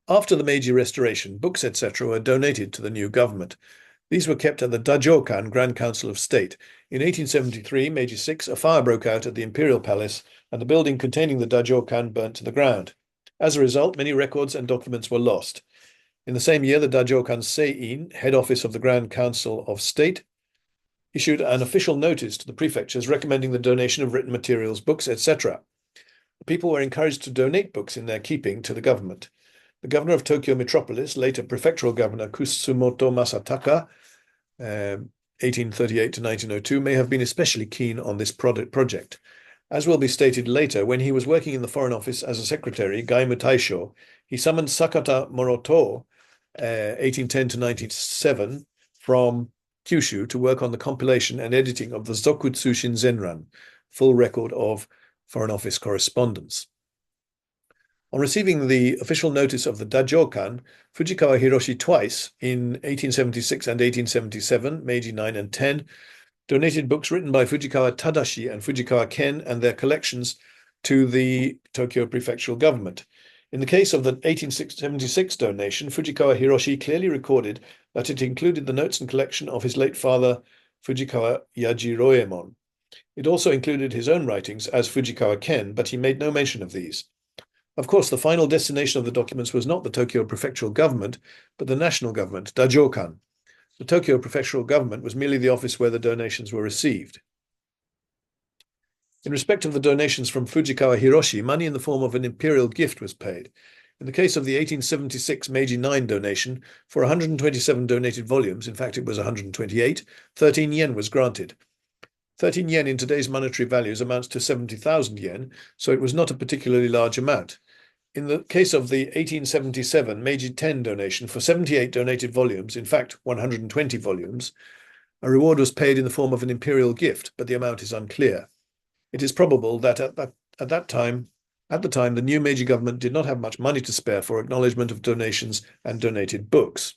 After the Meiji Restoration, books, etc., were donated to the new government. These were kept at the Dajokan Grand Council of State. In 1873, Meiji VI, a fire broke out at the Imperial Palace, and the building containing the Dajokan burnt to the ground. As a result, many records and documents were lost. In the same year, the Dajokan Seiin, head office of the Grand Council of State, issued an official notice to the prefectures recommending the donation of written materials, books, etc. The people were encouraged to donate books in their keeping to the government. The governor of Tokyo Metropolis, later prefectural governor Kusumoto Masataka, 1838 to 1902, may have been especially keen on this project. As will be stated later, when he was working in the Foreign Office as a secretary, Gaimu Taisho, he summoned Sakata Moroto, 1810 to 1907, from Kyushu to work on the compilation and editing of the Zokutsushin Zenran, full record of Foreign Office correspondence. On receiving the official notice of the Dajokan, Fujikawa Hiroshi twice, in 1876 and 1877, Meiji 9 and 10, donated books written by Fujikawa Tadashi and Fujikawa Ken and their collections to the Tokyo prefectural government. In the case of the 1876 donation, Fujikawa Hiroshi clearly recorded that it included the notes and collection of his late father, Fujikawa Yajiroemon. It also included his own writings as Fujikawa Ken, but he made no mention of these. Of course, the final destination of the documents was not the Tokyo prefectural government, but the national government, Dajokan. The Tokyo prefectural government was merely the office where the donations were received. In respect of the donations from Fujikawa Hiroshi, money in the form of an imperial gift was paid. In the case of the 1876 Meiji 9 donation, for 127 donated volumes, in fact it was 128, 13 yen was granted. 13 yen in today's monetary values amounts to 70,000 yen, so it was not a particularly large amount. In the case of the 1877 Meiji 10 donation for 78 donated volumes, in fact 120 volumes, a reward was paid in the form of an imperial gift, but the amount is unclear. It is probable that at the time, the new Meiji government did not have much money to spare for acknowledgement of donations and donated books.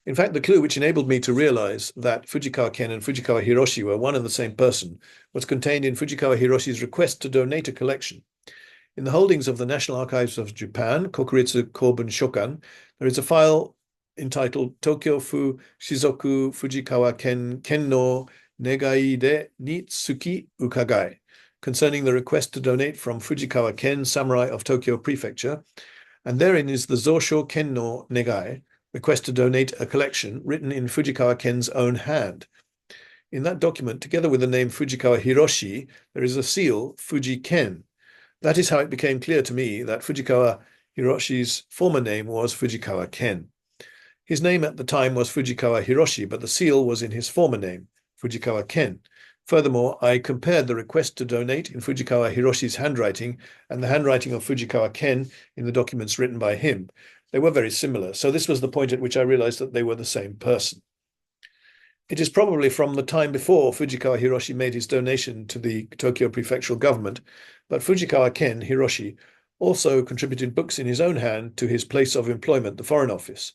In fact, the clue which enabled me to realize that Fujikawa Ken and Fujikawa Hiroshi were one and the same person was contained in Fujikawa Hiroshi's request to donate a collection. In the holdings of the National Archives of Japan, Kokuritsu Kobun Shokan, there is a file entitled Tokyo Fu Shizoku Fujikawa Ken no Negai de ni Tsuki Ukagai, concerning the request to donate from Fujikawa Ken, samurai of Tokyo Prefecture, and therein is the Zosho Ken no Negai, request to donate a collection written in Fujikawa Ken's own hand. In that document, together with the name Fujikawa Hiroshi, there is a seal, Fuji Ken. That is how it became clear to me that Fujikawa Hiroshi's former name was Fujikawa Ken. His name at the time was Fujikawa Hiroshi, but the seal was in his former name, Fujikawa Ken. Furthermore, I compared the request to donate in Fujikawa Hiroshi's handwriting and the handwriting of Fujikawa Ken in the documents written by him. They were very similar, so this was the point at which I realized that they were the same person. It is probably from the time before Fujikawa Hiroshi made his donation to the Tokyo prefectural government, but Fujikawa Ken Hiroshi also contributed books in his own hand to his place of employment, the Foreign Office.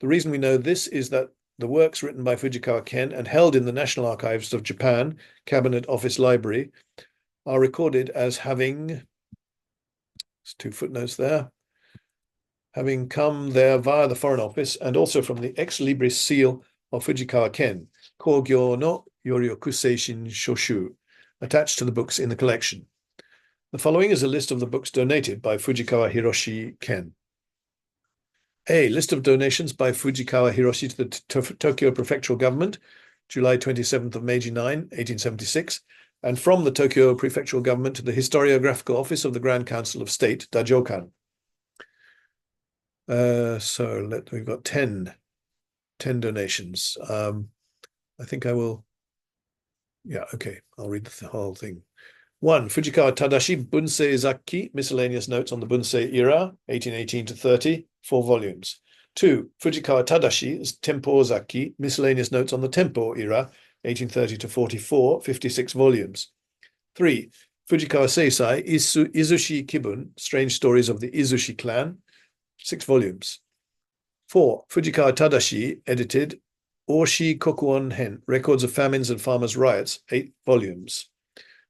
The reason we know this is that the works written by Fujikawa Ken and held in the National Archives of Japan, Cabinet Office Library, are recorded as having, there's 2 footnotes there, having come there via the Foreign Office and also from the ex libris seal of Fujikawa Ken, Kogyo no Yoryokusei Shin Shoshu, attached to the books in the collection. The following is a list of the books donated by Fujikawa Hiroshi Ken. A. List of donations by Fujikawa Hiroshi to the Tokyo Prefectural Government, July 27th of Meiji 9, 1876, and from the Tokyo Prefectural Government to the Historiographical Office of the Grand Council of State, Dajokan. We've got 10 donations. I think I will, I'll read the whole thing. 1. Fujikawa Tadashi, Bunsei Zakki, Miscellaneous Notes on the Bunsei Era, 1818 to 30, 4 volumes. 2. Fujikawa Tadashi, Tempo Zakki, Miscellaneous Notes on the Tempo Era, 1830 to 44, 56 volumes. 3. Fujikawa Seisai, Izushi Kibun, Strange Stories of the Izushi Clan, 6 volumes. 4. Fujikawa Tadashi, edited Oshi Kokuon Hen, Records of Famines and Farmers' Riots, 8 volumes.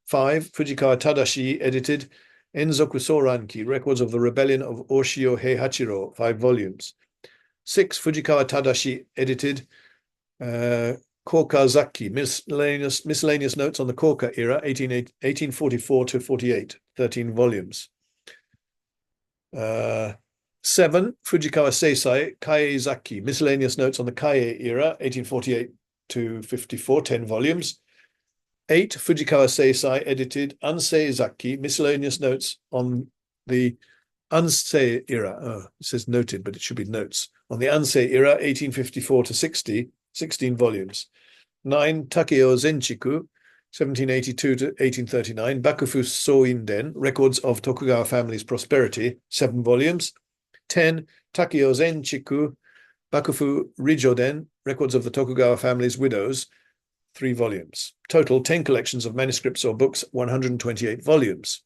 5. Fujikawa Tadashi, edited Enzoku Soranki, Records of the Rebellion of Oshio Heihachiro, 5 volumes. 6. Fujikawa Tadashi, edited Korka Zakki, Miscellaneous Notes on the Korka Era, 1844 to 48, 13 volumes. 7. Fujikawa Seisai, Kaie Zakki, Miscellaneous Notes on the Kaie Era, 1848 to 54, 10 volumes. 8. Fujikawa Seisai, edited Ansei Zakki, Miscellaneous Notes on the Ansei Era. Oh, it says noted, but it should be notes. On the Ansei Era, 1854 to 60, 16 volumes. 9. Takeo Zenchiku, 1782 to 1839, Bakufu Soinden, Records of Tokugawa Family's Prosperity, 7 volumes. 10. Takeo Zenchiku, Bakufu Rijoden, Records of the Tokugawa Family's Widows, 3 volumes. Total 10 collections of manuscripts or books, 128 volumes.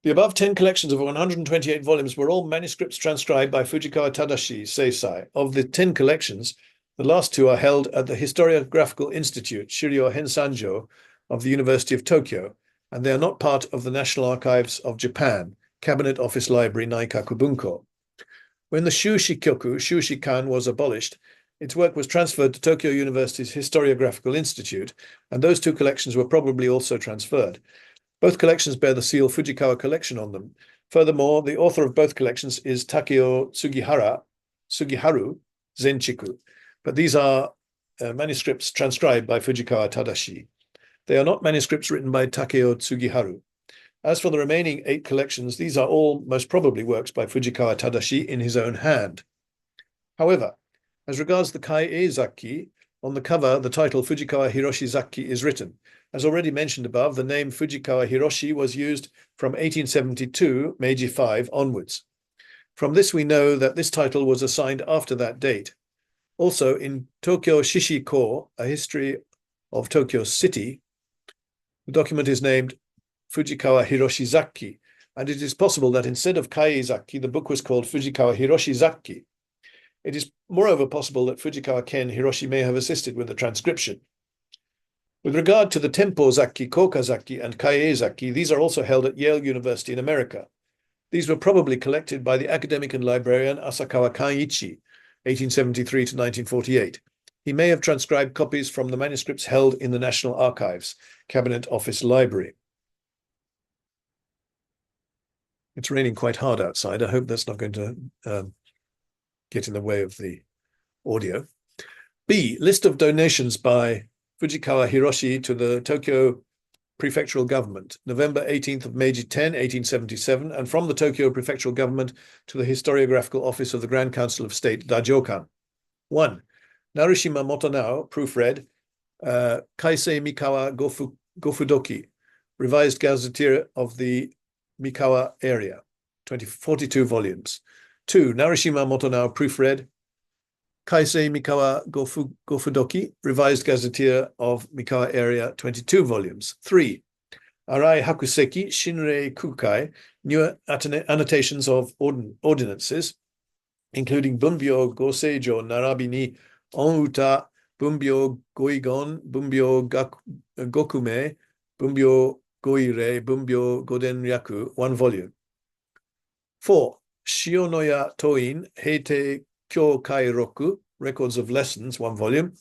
The above 10 collections of 128 volumes were all manuscripts transcribed by Fujikawa Tadashi Seisai. Of the 10 collections, the last 2 are held at the Historiographical Institute, Shiryo Hensanjo, of the University of Tokyo, and they are not part of the National Archives of Japan, Cabinet Office Library Naikaku Bunko. When the Shushikan was abolished, its work was transferred to Tokyo University's Historiographical Institute, and those 2 collections were probably also transferred. Both collections bear the seal Fujikawa Collection on them. Furthermore, the author of both collections is Takeo Sugiharu Zenchiku, but these are manuscripts transcribed by Fujikawa Tadashi. They are not manuscripts written by Takeo Sugiharu. As for the remaining 8 collections, these are all most probably works by Fujikawa Tadashi in his own hand. However, as regards the Kaie Zakki, on the cover, the title Fujikawa Hiroshi Zakki is written. As already mentioned above, the name Fujikawa Hiroshi was used from 1872, Meiji 5, onwards. From this, we know that this title was assigned after that date. Also, in Tokyo Shishiko, a history of Tokyo City, the document is named Fujikawa Hiroshi Zakki, and it is possible that instead of Kaie Zakki, the book was called Fujikawa Hiroshi Zakki. It is moreover possible that Fujikawa Ken Hiroshi may have assisted with the transcription. With regard to the Tempo Zakki, Koka Zakki, and Kaie Zakki, these are also held at Yale University in America. These were probably collected by the academic and librarian Asakawa Kaniichi, 1873 to 1948. He may have transcribed copies from the manuscripts held in the National Archives, Cabinet Office Library. It's raining quite hard outside. I hope that's not going to get in the way of the audio. B. List of donations by Fujikawa Hiroshi to the Tokyo Prefectural Government, November 18th of Meiji 10, 1877, and from the Tokyo Prefectural Government to the Historiographical Office of the Grand Council of State, Dajokan. 1. Narushima Motonao, proofread, Kaisei Mikawa Gofudoki, Revised Gazetteer of the Mikawa Area, 42 volumes. 2. Narushima Motonao, proofread, Kaisei Mikawa Gofudoki, Revised Gazetteer of Mikawa Area, 22 volumes. 3. Arai Hakuseki, Shinrei Kukai, New Annotations of Ordinances, including Bunbyo Goseijo Narabi ni Onuta, Bunbyo Goigon, Bunbyo Gokume, Bunbyo Goire, Bunbyo Goden-ryaku, 1 volume. 4. Shionoya Toin, Heite Kyo-kai-roku, Records of Lessons, 1 volume.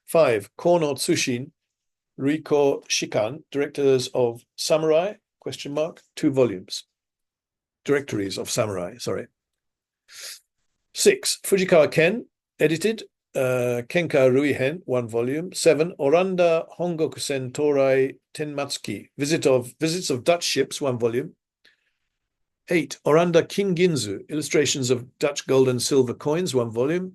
5. Kono Tsushin, ruikō Shikan, Directors of Samurai, 2 volumes. Directories of Samurai, sorry. 6. Fujikawa Ken, edited, Kenka Ruihen, 1 volume. 7. Oranda Hongokusen Torai Tenmatsuki, Visits of Dutch Ships, 1 volume. 8. Oranda Kinginzu, Illustrations of Dutch Gold and Silver Coins, 1 volume.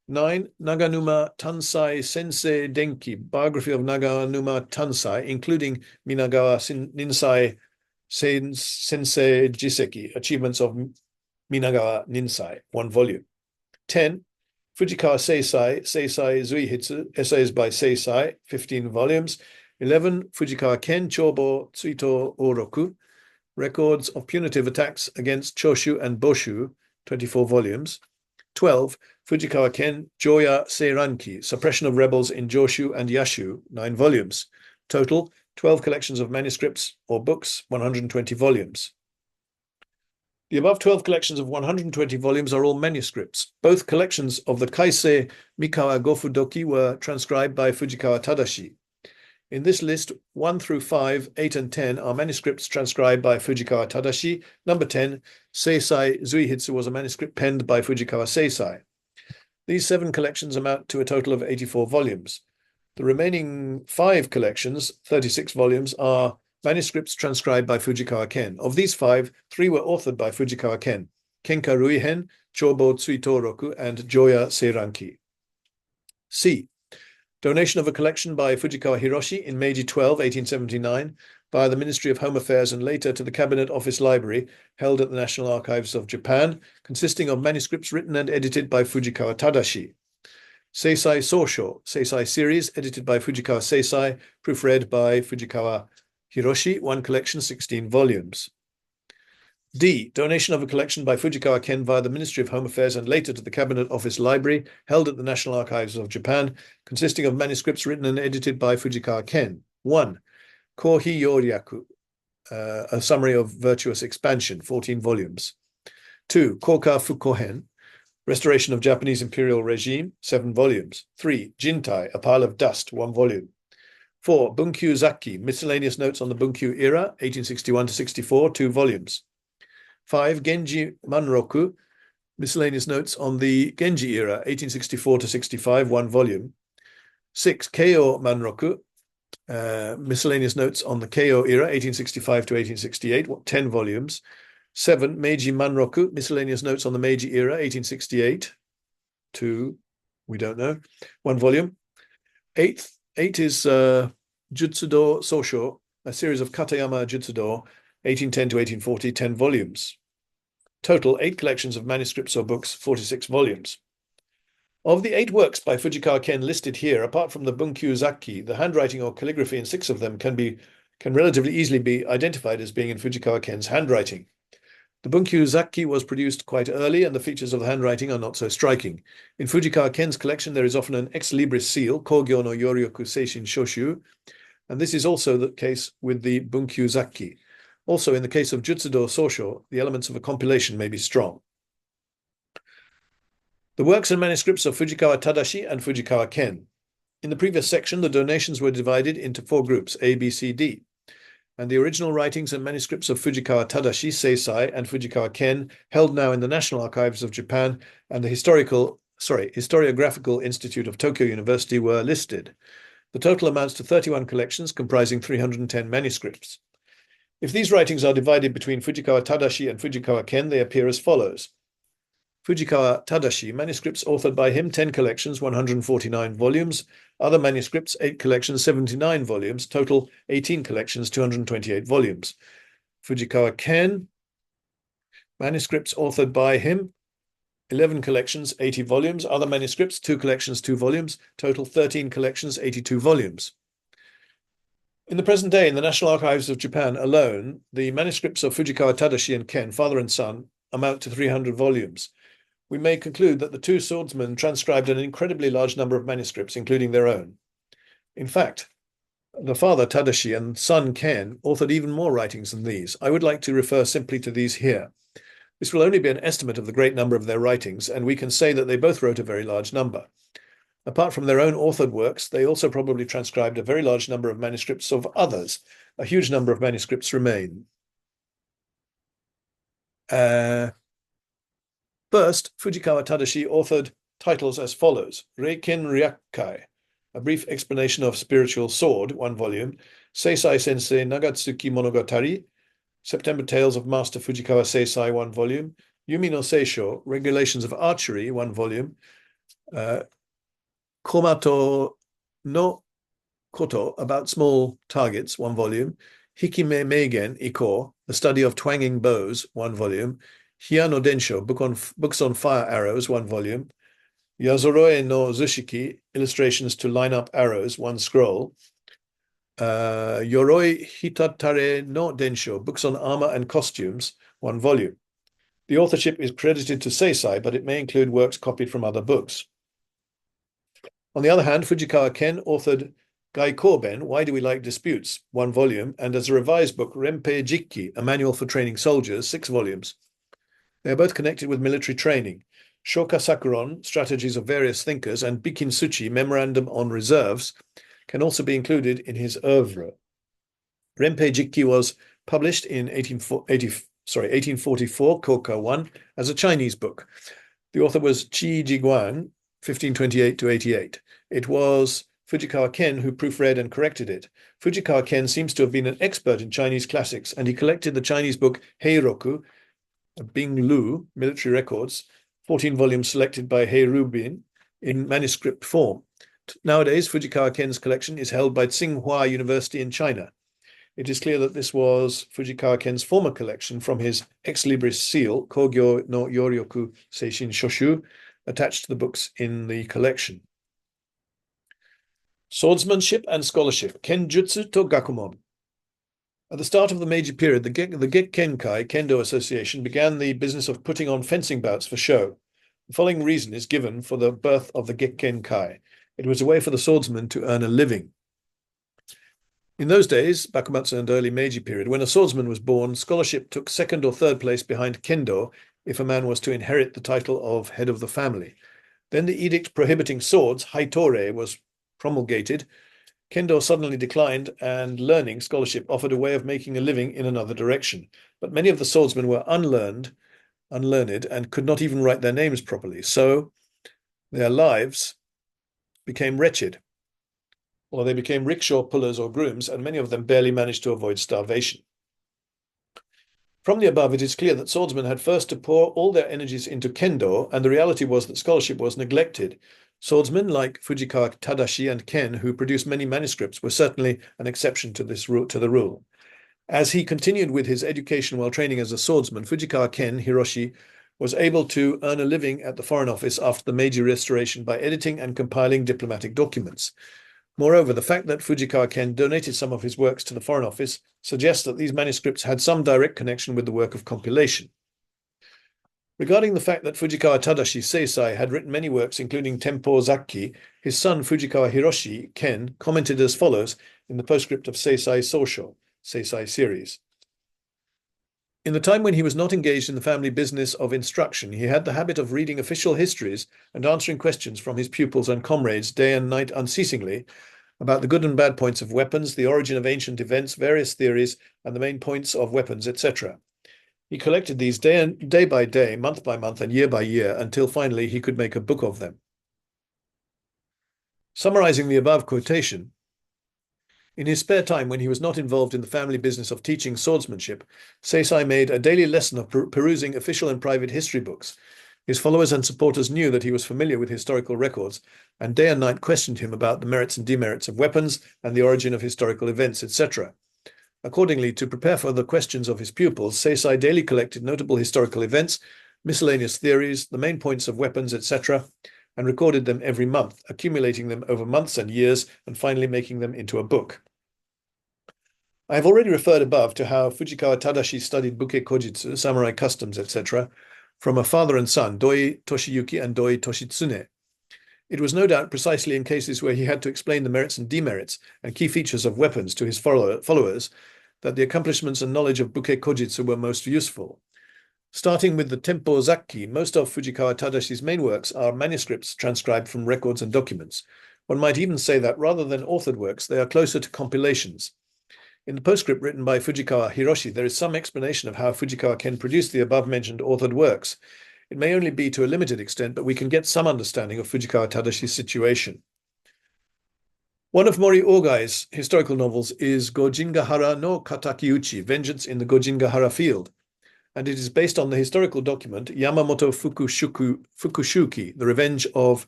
9. Naganuma Tansai Sensei Denki, Biography of Naganuma Tansai, including Minagawa Ninsai Sensei Jiseki, Achievements of Minagawa Ninsai, 1 volume. 10. Fujikawa Seisai Zuihitsu, Essays by Seisai, 15 volumes. 11. Fujikawa Ken Chobo Tsuito Oroku, Records of Punitive Attacks against Choshu and Boshu, 24 volumes. 12. Fujikawa Ken Joya Seiranki, Suppression of Rebels in Joshu and Yashu, 9 volumes. Total, 12 collections of manuscripts or books, 120 volumes. The above 12 collections of 120 volumes are all manuscripts. Both collections of the Kaisei Mikawa Gofudoki were transcribed by Fujikawa Tadashi. In this list, 1 through 5, 8 and 10 are manuscripts transcribed by Fujikawa Tadashi. Number 10, Seisai Zuihitsu, was a manuscript penned by Fujikawa Seisai. These 7 collections amount to a total of 84 volumes. The remaining 5 collections, 36 volumes, are manuscripts transcribed by Fujikawa Ken. Of these 5, 3 were authored by Fujikawa Ken: Kenka Ruihen, Chobo Tsuitoroku, and Joya Seiranki. C. Donation of a collection by Fujikawa Hiroshi in Meiji 12, 1879, via the Ministry of Home Affairs and later to the Cabinet Office Library, held at the National Archives of Japan, consisting of manuscripts written and edited by Fujikawa Tadashi. Seisai Sosho, Seisai series, edited by Fujikawa Seisai, proofread by Fujikawa Hiroshi, 1 collection, 16 volumes. D. Donation of a collection by Fujikawa Ken via the Ministry of Home Affairs and later to the Cabinet Office Library, held at the National Archives of Japan, consisting of manuscripts written and edited by Fujikawa Ken. 1. Kohi Yoryaku, a summary of virtuous expansion, 14 volumes. 2. Koka Fukohen, Restoration of Japanese Imperial Regime, 7 volumes. 3. Jintai, a pile of dust, 1 volume. 4. Bunkyu Zaki, Miscellaneous Notes on the Bunkyu Era, 1861 to 64, 2 volumes. 5. Genji Manroku, Miscellaneous Notes on the Genji Era, 1864 to 65, 1 volume. 6. Keio Manroku, Miscellaneous Notes on the Keio Era, 1865 to 1868, 10 volumes. 7. Meiji Manroku, Miscellaneous Notes on the Meiji Era, 1868 to, we don't know, 1 volume. 8 is Jutsudo Sosho, a series of Katayama Jutsudo, 1810 to 1840, 10 volumes. Total 8 collections of manuscripts or books, 46 volumes. Of the 8 works by Fujikawa Ken listed here, apart from the Bunkyu Zaki, the handwriting or calligraphy in 6 of them can relatively easily be identified as being in Fujikawa Ken's handwriting. The Bunkyu Zaki was produced quite early, and the features of the handwriting are not so striking. In Fujikawa Ken's collection, there is often an ex libris seal, Kogyo no Yoryoku Seishin Shoshu, and this is also the case with the Bunkyu Zaki. Also, in the case of Jutsudo Sosho, the elements of a compilation may be strong. The works and manuscripts of Fujikawa Tadashi and Fujikawa Ken. In the previous section, the donations were divided into 4 groups, A, B, C, D. And the original writings and manuscripts of Fujikawa Tadashi, Seisai, and Fujikawa Ken, held now in the National Archives of Japan and the Historiographical Institute of Tokyo University, were listed. The total amounts to 31 collections comprising 310 manuscripts. If these writings are divided between Fujikawa Tadashi and Fujikawa Ken, they appear as follows. Fujikawa Tadashi, manuscripts authored by him, 10 collections, 149 volumes. Other manuscripts, 8 collections, 79 volumes. Total 18 collections, 228 volumes. Fujikawa Ken, manuscripts authored by him, 11 collections, 80 volumes. Other manuscripts, 2 collections, 2 volumes. Total 13 collections, 82 volumes. In the present day, in the National Archives of Japan alone, the manuscripts of Fujikawa Tadashi and Ken, father and son, amount to 300 volumes. We may conclude that the 2 swordsmen transcribed an incredibly large number of manuscripts, including their own. In fact, the father Tadashi and son Ken authored even more writings than these. I would like to refer simply to these here. This will only be an estimate of the great number of their writings, and we can say that they both wrote a very large number. Apart from their own authored works, they also probably transcribed a very large number of manuscripts of others. A huge number of manuscripts remain. First, Fujikawa Tadashi authored titles as follows: Reiken Ryakkai, a brief explanation of spiritual sword, 1 volume; Seisai Sensei Nagatsuki Monogatari, September Tales of Master Fujikawa Seisai, 1 volume; Yumi no Seisho, Regulations of Archery, 1 volume; Komato no Koto, about small targets, 1 volume; Hikime Meigen Iko, the study of twanging bows, 1 volume; Hia no Densho, books on fire arrows, 1 volume; Yazoroe no Zushiki, illustrations to line up arrows, 1 scroll; Yoroi Hitatare no Densho, books on armor and costumes, 1 volume. The authorship is credited to Seisai, but it may include works copied from other books. On the other hand, Fujikawa Ken authored Gaikoben, Why Do We Like Disputes, 1 volume, and as a revised book, Renpei Jikki, a manual for training soldiers, 6 volumes. They are both connected with military training. Shoka Sakuron, Strategies of Various Thinkers, and Bikin Suchi, Memorandum on Reserves, can also be included in his oeuvre. Renpei Jikki was published in 1844, Koka 1, as a Chinese book. The author was Qi Jiguang, 1528-88. It was Fujikawa Ken who proofread and corrected it. Fujikawa Ken seems to have been an expert in Chinese classics, and he collected the Chinese book Heiroku, Bing Lu, Military Records, 14 volumes selected by Heiru Bin, in manuscript form. Nowadays, Fujikawa Ken's collection is held by Tsinghua University in China. It is clear that this was Fujikawa Ken's former collection from his ex libris seal, Kogyo no Yoryoku Seishin Shoshu, attached to the books in the collection. Swordsmanship and scholarship, Kenjutsu to Gakumon. At the start of the Meiji period, the Gekkenkai Kendo Association began the business of putting on fencing bouts for show. The following reason is given for the birth of the Gekkenkai. It was a way for the swordsman to earn a living. In those days, Bakumatsu and early Meiji period, when a swordsman was born, scholarship took 2nd or 3rd place behind Kendo if a man was to inherit the title of head of the family. Then the edict prohibiting swords, Haitore, was promulgated. Kendo suddenly declined, and learning, scholarship, offered a way of making a living in another direction. But many of the swordsmen were unlearned, and could not even write their names properly, so their lives became wretched. Or they became rickshaw pullers or grooms, and many of them barely managed to avoid starvation. From the above, it is clear that swordsmen had first to pour all their energies into kendo, and the reality was that scholarship was neglected. Swordsmen like Fujikawa Tadashi and Ken, who produced many manuscripts, were certainly an exception to the rule. As he continued with his education while training as a swordsman, Fujikawa Ken Hiroshi was able to earn a living at the Foreign Office after the Meiji Restoration by editing and compiling diplomatic documents. Moreover, the fact that Fujikawa Ken donated some of his works to the Foreign Office suggests that these manuscripts had some direct connection with the work of compilation. Regarding the fact that Fujikawa Tadashi Seisai had written many works, including Tempo Zakki, his son Fujikawa Hiroshi Ken commented as follows in the postscript of Seisai Sosho, Seisai series. In the time when he was not engaged in the family business of instruction, he had the habit of reading official histories and answering questions from his pupils and comrades day and night unceasingly about the good and bad points of weapons, the origin of ancient events, various theories, and the main points of weapons, etc. He collected these day by day, month by month, and year by year, until finally he could make a book of them. Summarizing the above quotation, in his spare time, when he was not involved in the family business of teaching swordsmanship, Seisai made a daily lesson of perusing official and private history books. His followers and supporters knew that he was familiar with historical records, and day and night questioned him about the merits and demerits of weapons and the origin of historical events, etc. Accordingly, to prepare for the questions of his pupils, Seisai daily collected notable historical events, miscellaneous theories, the main points of weapons, etc., and recorded them every month, accumulating them over months and years, and finally making them into a book. I have already referred above to how Fujikawa Tadashi studied Buke Kojitsu, samurai customs, etc., from a father and son, Doi Toshiyuki and Doi Toshitsune. It was no doubt precisely in cases where he had to explain the merits and demerits and key features of weapons to his followers that the accomplishments and knowledge of Buke Kojitsu were most useful. Starting with the Tempo Zakki, most of Fujikawa Tadashi's main works are manuscripts transcribed from records and documents. One might even say that rather than authored works, they are closer to compilations. In the postscript written by Fujikawa Hiroshi, there is some explanation of how Fujikawa Ken produced the above-mentioned authored works. It may only be to a limited extent, but we can get some understanding of Fujikawa Tadashi's situation. One of Mori Ogai's historical novels is Gojingahara no Katakiuchi, Vengeance in the Gojingahara Field, and it is based on the historical document Yamamoto Fukushuki, The Revenge of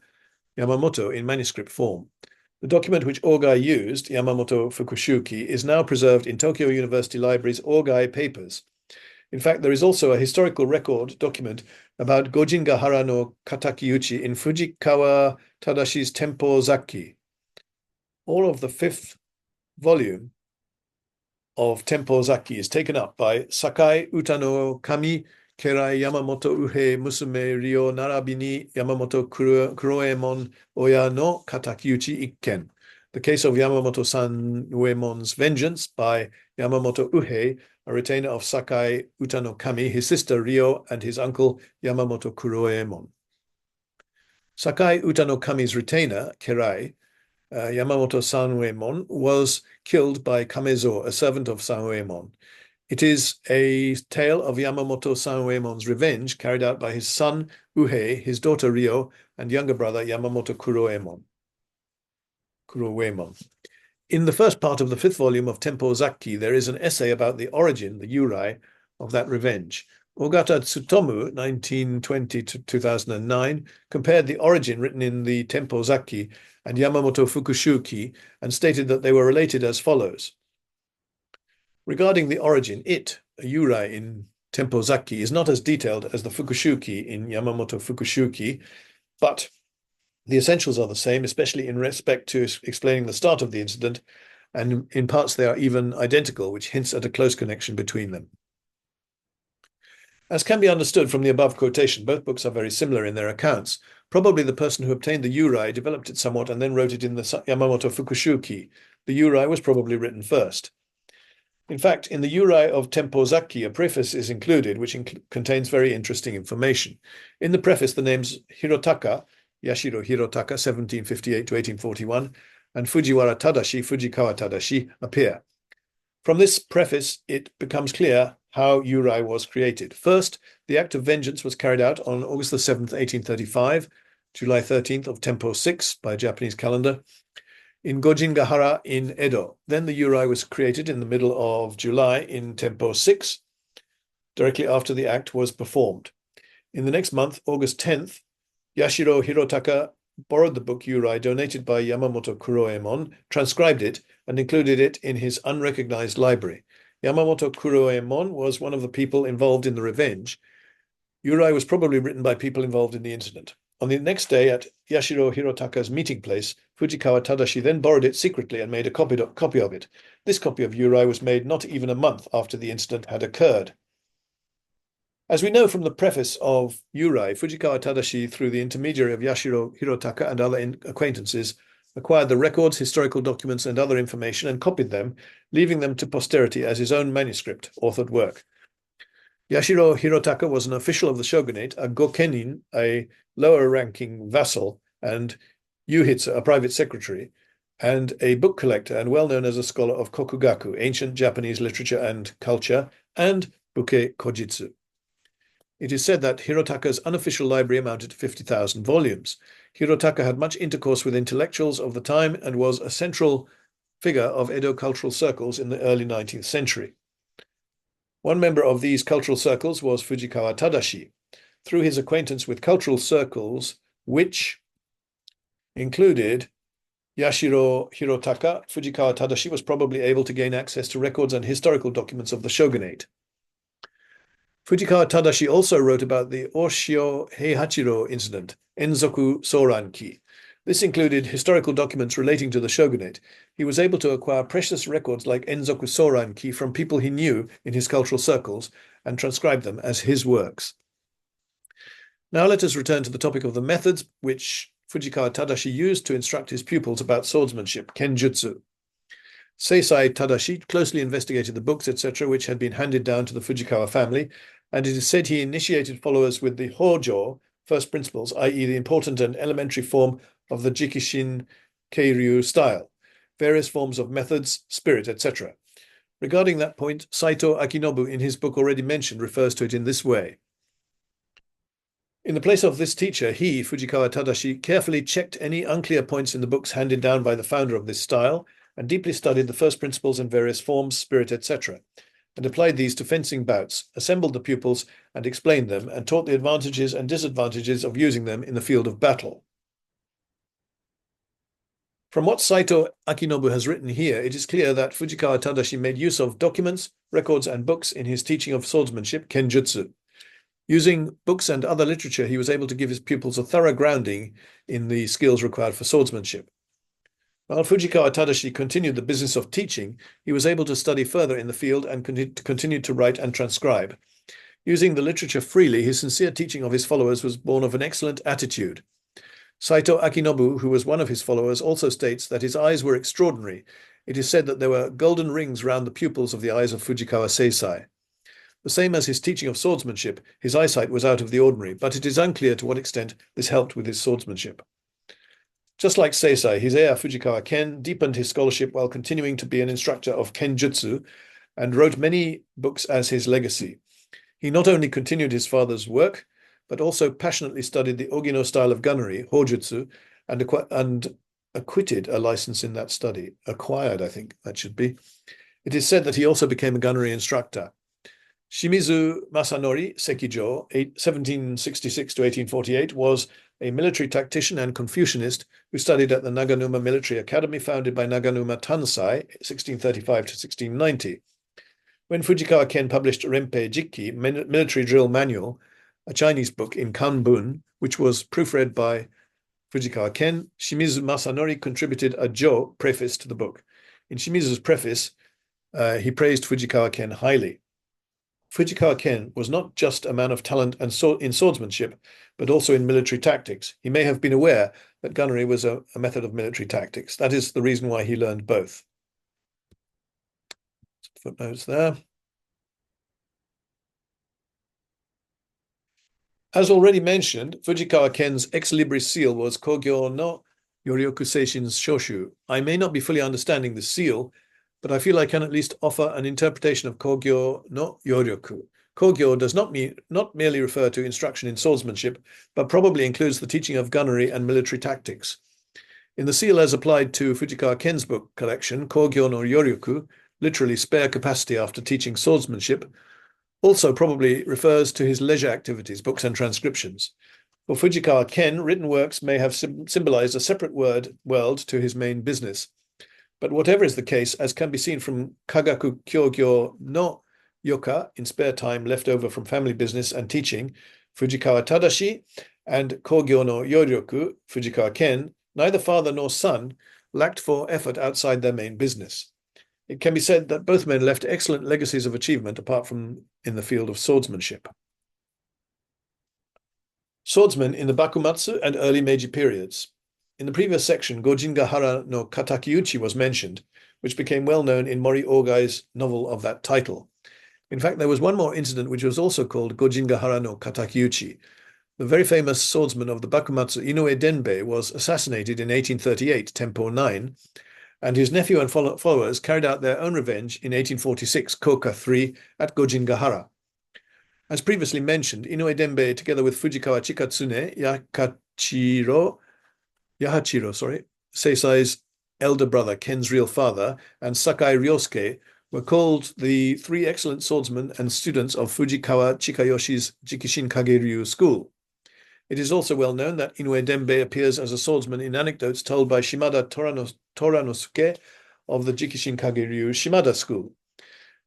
Yamamoto, in manuscript form. The document which Ogai used, Yamamoto Fukushuki, is now preserved in Tokyo University Library's Ogai Papers. In fact, there is also a historical record document about Gojingahara no Katakiuchi in Fujikawa Tadashi's Tempo Zaki. All of the 5th volume of Tempo Zaki is taken up by Sakai Uta no Kami Kerai Yamamoto Uhe Musume Ryo Narabi ni Yamamoto Kuroemon Oya no Katakiuchi Ikken. The case of Yamamoto Sanwemon's vengeance by Yamamoto Uhe, a retainer of Sakai Uta no Kami, his sister Ryo, and his uncle Yamamoto Kuroemon. Sakai Uta no Kami's retainer, Kerai, Yamamoto Sanwemon, was killed by Kamezo, a servant of Sanwemon. It is a tale of Yamamoto Sanwemon's revenge carried out by his son Uhe, his daughter Ryo, and younger brother Yamamoto Kuroemon. In the first part of the 5th volume of Tempo Zaki, there is an essay about the origin, the yurai, of that revenge. Ogata Tsutomu, 1920 to 2009, compared the origin written in the Tempo Zaki and Yamamoto Fukushuki and stated that they were related as follows. Regarding the origin, a yurai in Tempo Zaki, is not as detailed as the Fukushuki in Yamamoto Fukushuki, but the essentials are the same, especially in respect to explaining the start of the incident, and in parts they are even identical, which hints at a close connection between them. As can be understood from the above quotation, both books are very similar in their accounts. Probably the person who obtained the yurai developed it somewhat and then wrote it in the Yamamoto Fukushuki. The yurai was probably written first. In fact, in the yurai of Tempo Zaki, a preface is included, which contains very interesting information. In the preface, the names Hirotaka, Yashiro Hirotaka, 1758 to 1841, and Fujiwara Tadashi, Fujikawa Tadashi, appear. From this preface, it becomes clear how yurai was created. First, the act of vengeance was carried out on August the 7th, 1835, July 13th of Tempo 6 by Japanese calendar, in Gojingahara in Edo. Then the yurai was created in the middle of July in Tempo 6, directly after the act was performed. In the next month, August 10th, Yashiro Hirotaka borrowed the book Yurai donated by Yamamoto Kuroemon, transcribed it, and included it in his unrecognized library. Yamamoto Kuroemon was one of the people involved in the revenge. Yurai was probably written by people involved in the incident. On the next day at Yashiro Hirotaka's meeting place, Fujikawa Tadashi then borrowed it secretly and made a copy of it. This copy of Yurai was made not even a month after the incident had occurred. As we know from the preface of Yurai, Fujikawa Tadashi, through the intermediary of Yashiro Hirotaka and other acquaintances, acquired the records, historical documents, and other information and copied them, leaving them to posterity as his own manuscript, authored work. Yashiro Hirotaka was an official of the shogunate, a gokenin, a lower-ranking vassal, and Yuhitsu, a private secretary, and a book collector and well known as a scholar of Kokugaku, ancient Japanese literature and culture, and Buke Kojitsu. It is said that Hirotaka's unofficial library amounted to 50,000 volumes. Hirotaka had much intercourse with intellectuals of the time and was a central figure of Edo cultural circles in the early 19th century. One member of these cultural circles was Fujikawa Tadashi. Through his acquaintance with cultural circles, which included Yashiro Hirotaka, Fujikawa Tadashi was probably able to gain access to records and historical documents of the shogunate. Fujikawa Tadashi also wrote about the Oshio Heihachiro incident, Enzoku Soranki. This included historical documents relating to the shogunate. He was able to acquire precious records like Enzoku Soranki from people he knew in his cultural circles and transcribe them as his works. Now let us return to the topic of the methods which Fujikawa Tadashi used to instruct his pupils about swordsmanship, kenjutsu. Seisai Tadashi closely investigated the books, etc., which had been handed down to the Fujikawa family, and it is said he initiated followers with the hojo, first principles, i.e. the important and elementary form of the Jikishin Keiryu style, various forms of methods, spirit, etc. Regarding that point, Saito Akinobu in his book already mentioned refers to it in this way. In the place of this teacher, he, Fujikawa Tadashi, carefully checked any unclear points in the books handed down by the founder of this style and deeply studied the first principles in various forms, spirit, etc., and applied these to fencing bouts, assembled the pupils and explained them, and taught the advantages and disadvantages of using them in the field of battle. From what Saito Akinobu has written here, it is clear that Fujikawa Tadashi made use of documents, records, and books in his teaching of swordsmanship, kenjutsu. Using books and other literature, he was able to give his pupils a thorough grounding in the skills required for swordsmanship. While Fujikawa Tadashi continued the business of teaching, he was able to study further in the field and continued to write and transcribe. Using the literature freely, his sincere teaching of his followers was born of an excellent attitude. Saito Akinobu, who was one of his followers, also states that his eyes were extraordinary. It is said that there were golden rings round the pupils of the eyes of Fujikawa Seisai. The same as his teaching of swordsmanship, his eyesight was out of the ordinary, but it is unclear to what extent this helped with his swordsmanship. Just like Seisai, his heir Fujikawa Ken deepened his scholarship while continuing to be an instructor of kenjutsu and wrote many books as his legacy. He not only continued his father's work, but also passionately studied the Ogino style of gunnery, hojutsu, and acquitted a license in that study. Acquired, I think that should be. It is said that he also became a gunnery instructor. Shimizu Masanori Sekijo, 1766 to 1848, was a military tactician and Confucianist who studied at the Naganuma Military Academy founded by Naganuma Tansai, 1635 to 1690. When Fujikawa Ken published Renpei Jikki, Military Drill Manual, a Chinese book in Kanbun, which was proofread by Fujikawa Ken, Shimizu Masanori contributed a Jo preface to the book. In Shimizu's preface, he praised Fujikawa Ken highly. Fujikawa Ken was not just a man of talent and in swordsmanship, but also in military tactics. He may have been aware that gunnery was a method of military tactics. That is the reason why he learned both. Some footnotes there. As already mentioned, Fujikawa Ken's ex libris seal was Kogyo no Yoryoku Seishin's Shoshu. I may not be fully understanding the seal, but I feel I can at least offer an interpretation of Kogyo no Yoryoku. Kogyo does not merely refer to instruction in swordsmanship, but probably includes the teaching of gunnery and military tactics. In the seal as applied to Fujikawa Ken's book collection, Kogyo no Yoryoku, literally spare capacity after teaching swordsmanship, also probably refers to his leisure activities, books and transcriptions. For Fujikawa Ken, written works may have symbolized a separate world to his main business. But whatever is the case, as can be seen from Kagaku Kyogyo no Yoka, in spare time left over from family business and teaching, Fujikawa Tadashi, and Kogyo no Yoryoku, Fujikawa Ken, neither father nor son lacked for effort outside their main business. It can be said that both men left excellent legacies of achievement apart from in the field of swordsmanship. Swordsmen in the Bakumatsu and early Meiji periods. In the previous section, Gojingahara no Katakiuchi was mentioned, which became well known in Mori Ogai's novel of that title. In fact, there was one more incident which was also called Gojingahara no Katakiuchi. The very famous swordsman of the Bakumatsu, Inoue Denbei, was assassinated in 1838, Tempo 9, and his nephew and followers carried out their own revenge in 1846, Koka 3, at Gojingahara. As previously mentioned, Inoue Denbei, together with Fujikawa Chikatsune, Yahachiro, Seisai's elder brother, Ken's real father, and Sakai Ryosuke, were called the three excellent swordsmen and students of Fujikawa Chikayoshi's Jikishin Kage-ryu school. It is also well known that Inoue Denbei appears as a swordsman in anecdotes told by Shimada Toranosuke of the Jikishin Kage-ryu Shimada school.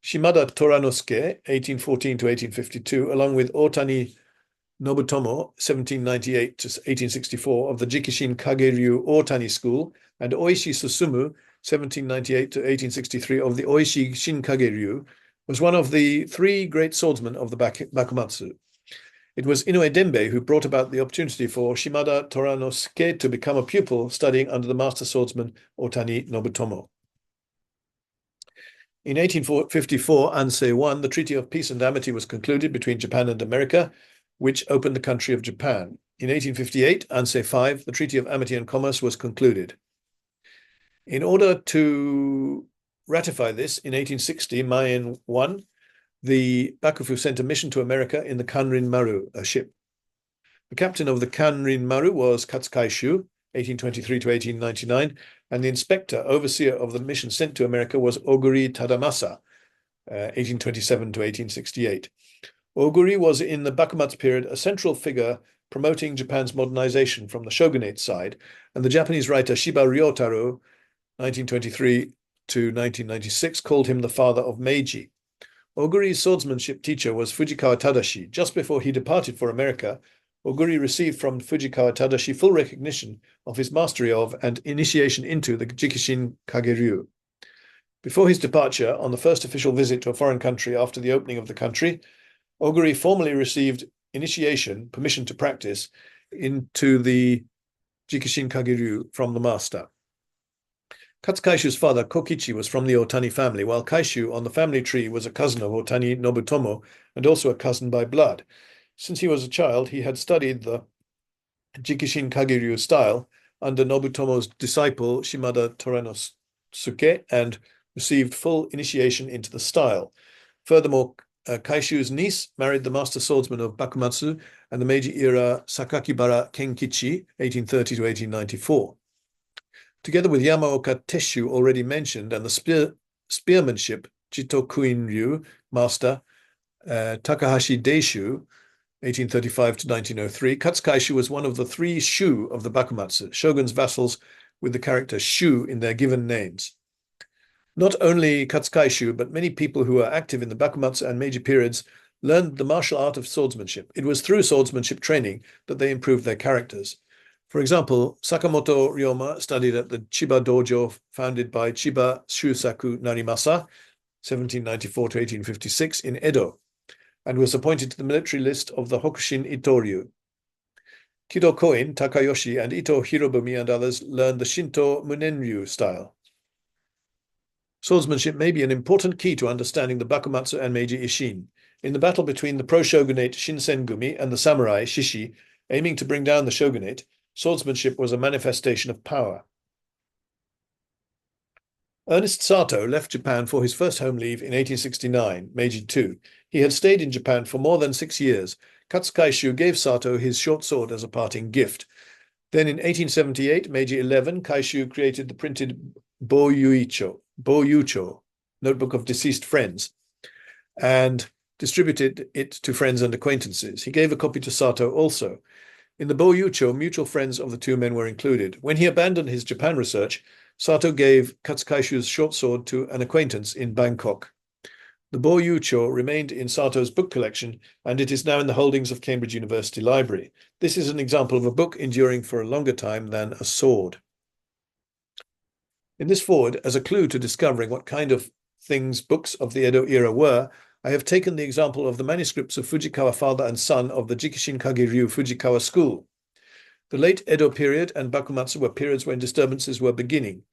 Shimada Toranosuke, 1814 to 1852, along with Otani Nobutomo, 1798 to 1864, of the Jikishin Kage-ryu Otani school, and Oishi Susumu, 1798 to 1863, of the Oishi Shinkage-ryu, was one of the three great swordsmen of the Bakumatsu. It was Inoue Denbei who brought about the opportunity for Shimada Toranosuke to become a pupil studying under the master swordsman Otani Nobutomo. In 1854, Ansei 1, the Treaty of Peace and Amity was concluded between Japan and America, which opened the country of Japan. In 1858, Ansei 5, the Treaty of Amity and Commerce was concluded. In order to ratify this, in 1860, Maien 1, the Bakufu sent a mission to America in the Kanrin Maru, a ship. The captain of the Kanrin Maru was Katsukai-shoo, 1823 to 1899, and the inspector, overseer of the mission sent to America was Oguri Tadamasa, 1827 to 1868. Oguri was in the Bakumatsu period a central figure promoting Japan's modernization from the shogunate side, and the Japanese writer Shiba Ryotaro, 1923 to 1996, called him the father of Meiji. Oguri's swordsmanship teacher was Fujikawa Tadashi. Just before he departed for America, Oguri received from Fujikawa Tadashi full recognition of his mastery of and initiation into the Jikishin Kageryu. Before his departure, on the first official visit to a foreign country after the opening of the country, Oguri formally received initiation, permission to practice, into the Jikishin Kageryu from the master. Katsukai-shoo's father, Kokichi, was from the Otani family, while Kaishu on the family tree was a cousin of Otani Nobutomo and also a cousin by blood. Since he was a child, he had studied the Jikishin Kageryu style under Nobutomo's disciple Shimada Toranosuke and received full initiation into the style. Furthermore, Kaishu's niece married the master swordsman of Bakumatsu and the Meiji era Sakakibara Kenkichi, 1830 to 1894. Together with Yamaoka Teshu, already mentioned, and the spearmanship Jitokuin-ryu master Takahashi Deishu, 1835 to 1903, Katsukai-shu was one of the three shu of the Bakumatsu, shogun's vassals with the character shu in their given names. Not only Katsukai-shu, but many people who were active in the Bakumatsu and Meiji periods learned the martial art of swordsmanship. It was through swordsmanship training that they improved their characters. For example, Sakamoto Ryoma studied at the Chiba Dojo founded by Chiba Shusaku Narimasa, 1794 to 1856, in Edo, and was appointed to the military list of the Hokushin Itoryu. Kido Koin, Takayoshi, and Ito Hirobumi and others learned the Shinto Munenryu style. Swordsmanship may be an important key to understanding the Bakumatsu and Meiji Ishin. In the battle between the pro-shogunate Shinsengumi and the samurai Shishi, aiming to bring down the shogunate, swordsmanship was a manifestation of power. Ernest Sato left Japan for his first home leave in 1869, Meiji II. He had stayed in Japan for more than 6 years. Katsukai-shu gave Sato his short sword as a parting gift. Then in 1878, Meiji XI, Kaishu created the printed Boyucho, Notebook of Deceased Friends, and distributed it to friends and acquaintances. He gave a copy to Sato also. In the Boyucho, mutual friends of the two men were included. When he abandoned his Japan research, Sato gave Katsukai-shu's short sword to an acquaintance in Bangkok. The Boyucho remained in Sato's book collection, and it is now in the holdings of Cambridge University Library. This is an example of a book enduring for a longer time than a sword. In this foreword, as a clue to discovering what kind of things books of the Edo era were, I have taken the example of the manuscripts of Fujikawa father and son of the Jikishin Kageryu Fujikawa school. The late Edo period and Bakumatsu were periods when disturbances were beginning.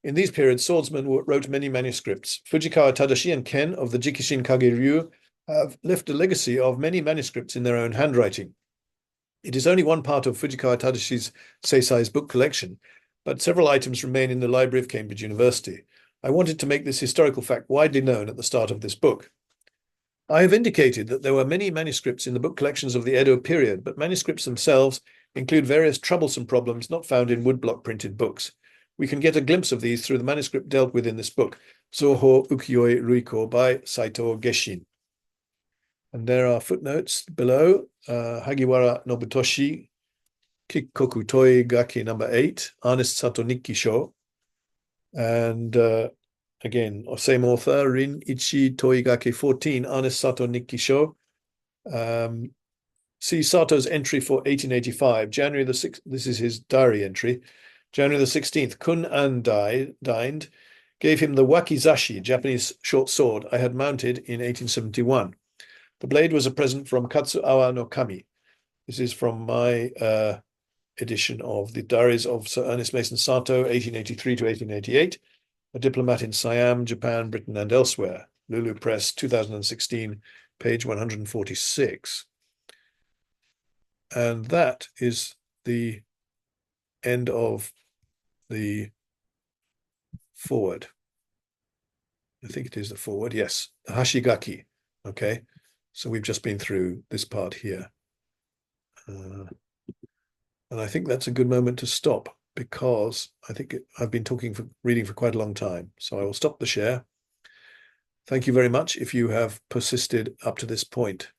In these periods, swordsmen wrote many manuscripts. Fujikawa Tadashi and Ken of the Jikishin Kageryu have left a legacy of many manuscripts in their own handwriting. It is only one part of Fujikawa Tadashi's Seisai's book collection, but several items remain in the library of Cambridge University. I wanted to make this historical fact widely known at the start of this book. I have indicated that there were many manuscripts in the book collections of the Edo period, but manuscripts themselves include various troublesome problems not found in woodblock printed books. We can get a glimpse of these through the manuscript dealt with in this book, Zoho Ukiyo-e ruikō by Saito Geshin. And there are footnotes below. Hagiwara Nobutoshi, Kikkoku Toi Gaki number 8, ERNEST SATO'S Show. And again, same author, Rin Ichi Toigake 14, ERNEST Sato Nikki Show. See Sato's entry for 1885, January the 6th. This is his diary entry. January the 16th, Kun-an dined, gave him the wakizashi, Japanese short sword, I had mounted in 1871. The blade was a present from Katsuawa no Kami. This is from my edition of the diaries of Sir Ernest Mason Sato, 1883 to 1888, a diplomat in Siam, Japan, Britain, and elsewhere. Lulu Press, 2016, page 146. And that is the end of the foreword. I think it is the foreword. Yes, Hashigaki. Okay, so we've just been through this part here. And I think that's a good moment to stop, because I think I've been reading for quite a long time. So I will stop the share. Thank you very much if you have persisted up to this point,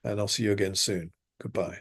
and I'll see you again soon. Goodbye.